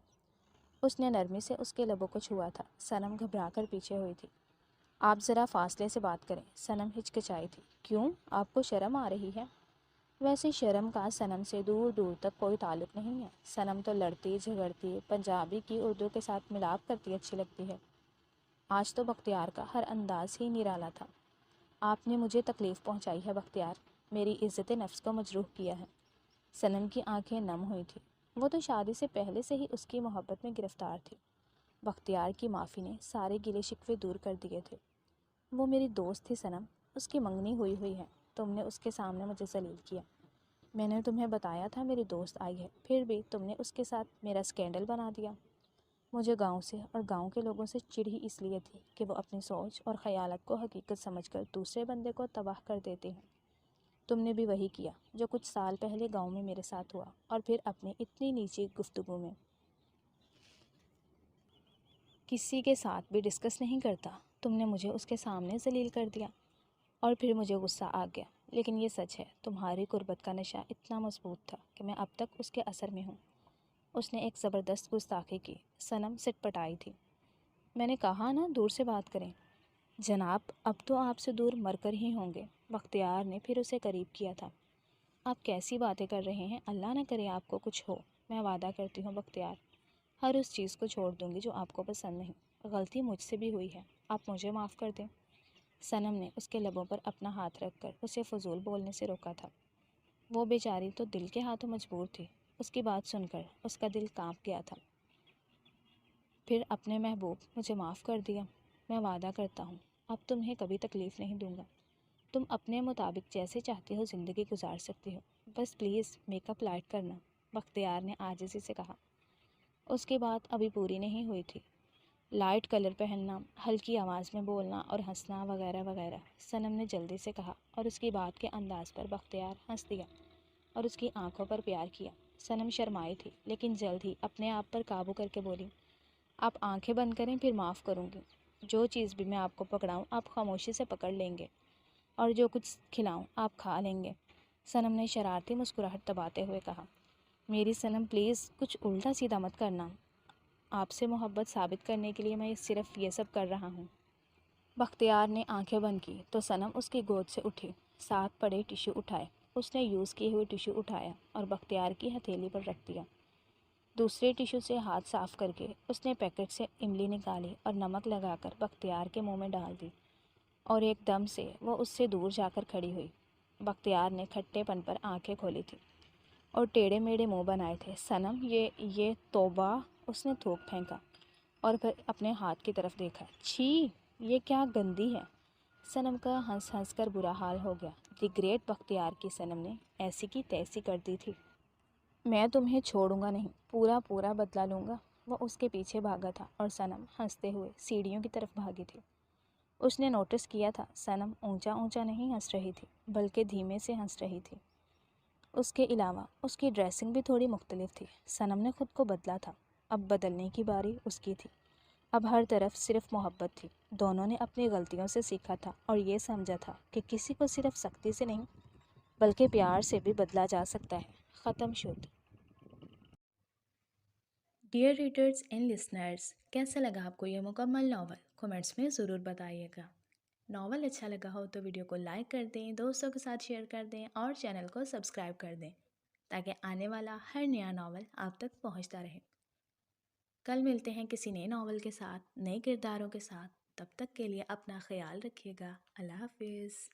[SPEAKER 1] اس نے نرمی سے اس کے لبوں کو چھوا تھا۔ صنم گھبرا کر پیچھے ہوئی تھی۔ آپ ذرا فاصلے سے بات کریں، صنم ہچکچائی تھی۔ کیوں؟ آپ کو شرم آ رہی ہے؟ ویسے شرم کا صنم سے دور دور تک کوئی تعلق نہیں ہے۔ صنم تو لڑتی جھگڑتی، پنجابی کی اردو کے ساتھ ملاپ کرتی اچھی لگتی ہے۔ آج تو بختیار کا ہر انداز ہی نرالا تھا۔ آپ نے مجھے تکلیف پہنچائی ہے بختیار، میری عزت نفس کو مجروح کیا ہے۔ صنم کی آنکھیں نم ہوئی تھیں۔ وہ تو شادی سے پہلے سے ہی اس کی محبت میں گرفتار تھی۔ بختیار کی معافی نے سارے گلے شکوے دور کر دیے تھے۔ وہ میری دوست تھی صنم، اس کی منگنی ہوئی ہے، تم نے اس کے سامنے مجھے ذلیل کیا۔ میں نے تمہیں بتایا تھا میری دوست آئی ہے، پھر بھی تم نے اس کے ساتھ میرا اسکینڈل بنا دیا۔ مجھے گاؤں سے اور گاؤں کے لوگوں سے چڑ ہی اس لیے تھی کہ وہ اپنی سوچ اور خیالات کو حقیقت سمجھ کر دوسرے بندے کو تباہ کر دیتے ہیں۔ تم نے بھی وہی کیا جو کچھ سال پہلے گاؤں میں میرے ساتھ ہوا، اور پھر اپنی اتنی نیچی گفتگو میں کسی کے ساتھ بھی ڈسکس نہیں کرتا، تم نے مجھے اس کے سامنے ذلیل کر دیا، اور پھر مجھے غصہ آ گیا۔ لیکن یہ سچ ہے، تمہاری قربت کا نشہ اتنا مضبوط تھا کہ میں اب تک اس کے اثر میں ہوں۔ اس نے ایک زبردست گستاخی کی۔ صنم سٹ پٹائی تھی۔ میں نے کہا نا دور سے بات کریں۔ جناب اب تو آپ سے دور مر کر ہی ہوں گے۔ بختیار نے پھر اسے قریب کیا تھا۔ آپ کیسی باتیں کر رہے ہیں، اللہ نہ کرے آپ کو کچھ ہو۔ میں وعدہ کرتی ہوں بختیار، ہر اس چیز کو چھوڑ دوں گی جو آپ کو پسند نہیں۔ غلطی مجھ سے بھی ہوئی ہے، آپ مجھے معاف کر دیں۔ صنم نے اس کے لبوں پر اپنا ہاتھ رکھ کر اسے فضول بولنے سے روکا تھا۔ وہ بیچاری تو دل کے ہاتھوں مجبور تھی۔ اس کی بات سن کر اس کا دل کانپ گیا تھا۔ پھر اپنے محبوب مجھے معاف کر دیا، میں وعدہ کرتا ہوں اب تمہیں کبھی تکلیف نہیں دوں گا۔ تم اپنے مطابق جیسے چاہتی ہو زندگی گزار سکتی ہو، بس پلیز میک اپ لائٹ کرنا، بختیار نے عاجزی سے کہا۔ اس کی بات ابھی پوری نہیں ہوئی تھی۔ لائٹ کلر پہننا، ہلکی آواز میں بولنا اور ہنسنا وغیرہ وغیرہ، صنم نے جلدی سے کہا، اور اس کی بات کے انداز پر بختیار ہنس دیا اور اس کی آنکھوں پر پیار کیا۔ صنم شرمائی تھی، لیکن جلد ہی اپنے آپ پر قابو کر کے بولی، آپ آنکھیں بند کریں پھر معاف کروں گی۔ جو چیز بھی میں آپ کو پکڑاؤں آپ خاموشی سے پکڑ لیں گے، اور جو کچھ کھلاؤں آپ کھا لیں گے۔ صنم نے شرارتی مسکراہٹ دباتے ہوئے کہا، میری صنم پلیز کچھ الٹا سیدھا مت کرنا، آپ سے محبت ثابت کرنے کے لیے میں صرف یہ سب کر رہا ہوں۔ بختیار نے آنکھیں بند کی تو صنم اس کی گود سے اٹھی۔ ساتھ پڑے ٹیشو اٹھائے، اس نے یوز کیے ہوئے ٹیشو اٹھایا اور بختیار کی ہتھیلی پر رکھ دیا۔ دوسرے ٹیشو سے ہاتھ صاف کر کے اس نے پیکٹ سے املی نکالی اور نمک لگا کر بختیار کے منہ میں ڈال دی، اور ایک دم سے وہ اس سے دور جا کر کھڑی ہوئی۔ بختیار نے کھٹے پن پر آنکھیں کھولی تھی اور ٹیڑھے میڑھے منہ بنائے تھے۔ صنم یہ توبہ، اس نے تھوک پھینکا اور پھر اپنے ہاتھ کی طرف دیکھا۔ چھی، یہ کیا گندی ہے۔ صنم کا ہنس ہنس کر برا حال ہو گیا۔ دی گریٹ بختیار کی صنم نے ایسی کی تیسی کر دی تھی۔ میں تمہیں چھوڑوں گا نہیں، پورا بدلہ لوں گا۔ وہ اس کے پیچھے بھاگا تھا اور صنم ہنستے ہوئے سیڑھیوں کی طرف بھاگی تھی۔ اس نے نوٹس کیا تھا صنم اونچا اونچا نہیں ہنس رہی تھی، بلکہ دھیمے سے ہنس رہی تھی۔ اس کے علاوہ اس کی ڈریسنگ بھی تھوڑی مختلف تھی۔ صنم نے خود کو بدلا تھا، اب بدلنے کی باری اس کی تھی۔ اب ہر طرف صرف محبت تھی۔ دونوں نے اپنی غلطیوں سے سیکھا تھا اور یہ سمجھا تھا کہ کسی کو صرف سختی سے نہیں بلکہ پیار سے بھی بدلا جا سکتا ہے۔ ختم شد۔ ڈیئر ریڈرز اینڈ لسنرز، کیسا لگا آپ کو یہ مکمل ناول؟ کمنٹس میں ضرور بتائیے گا۔ ناول اچھا لگا ہو تو ویڈیو کو لائک کر دیں، دوستوں کے ساتھ شیئر کر دیں اور چینل کو سبسکرائب کر دیں تاکہ آنے والا ہر نیا ناول آپ تک پہنچتا رہے۔ کل ملتے ہیں کسی نئے ناول کے ساتھ، نئے کرداروں کے ساتھ۔ تب تک کے لیے اپنا خیال رکھیے گا۔ اللہ حافظ۔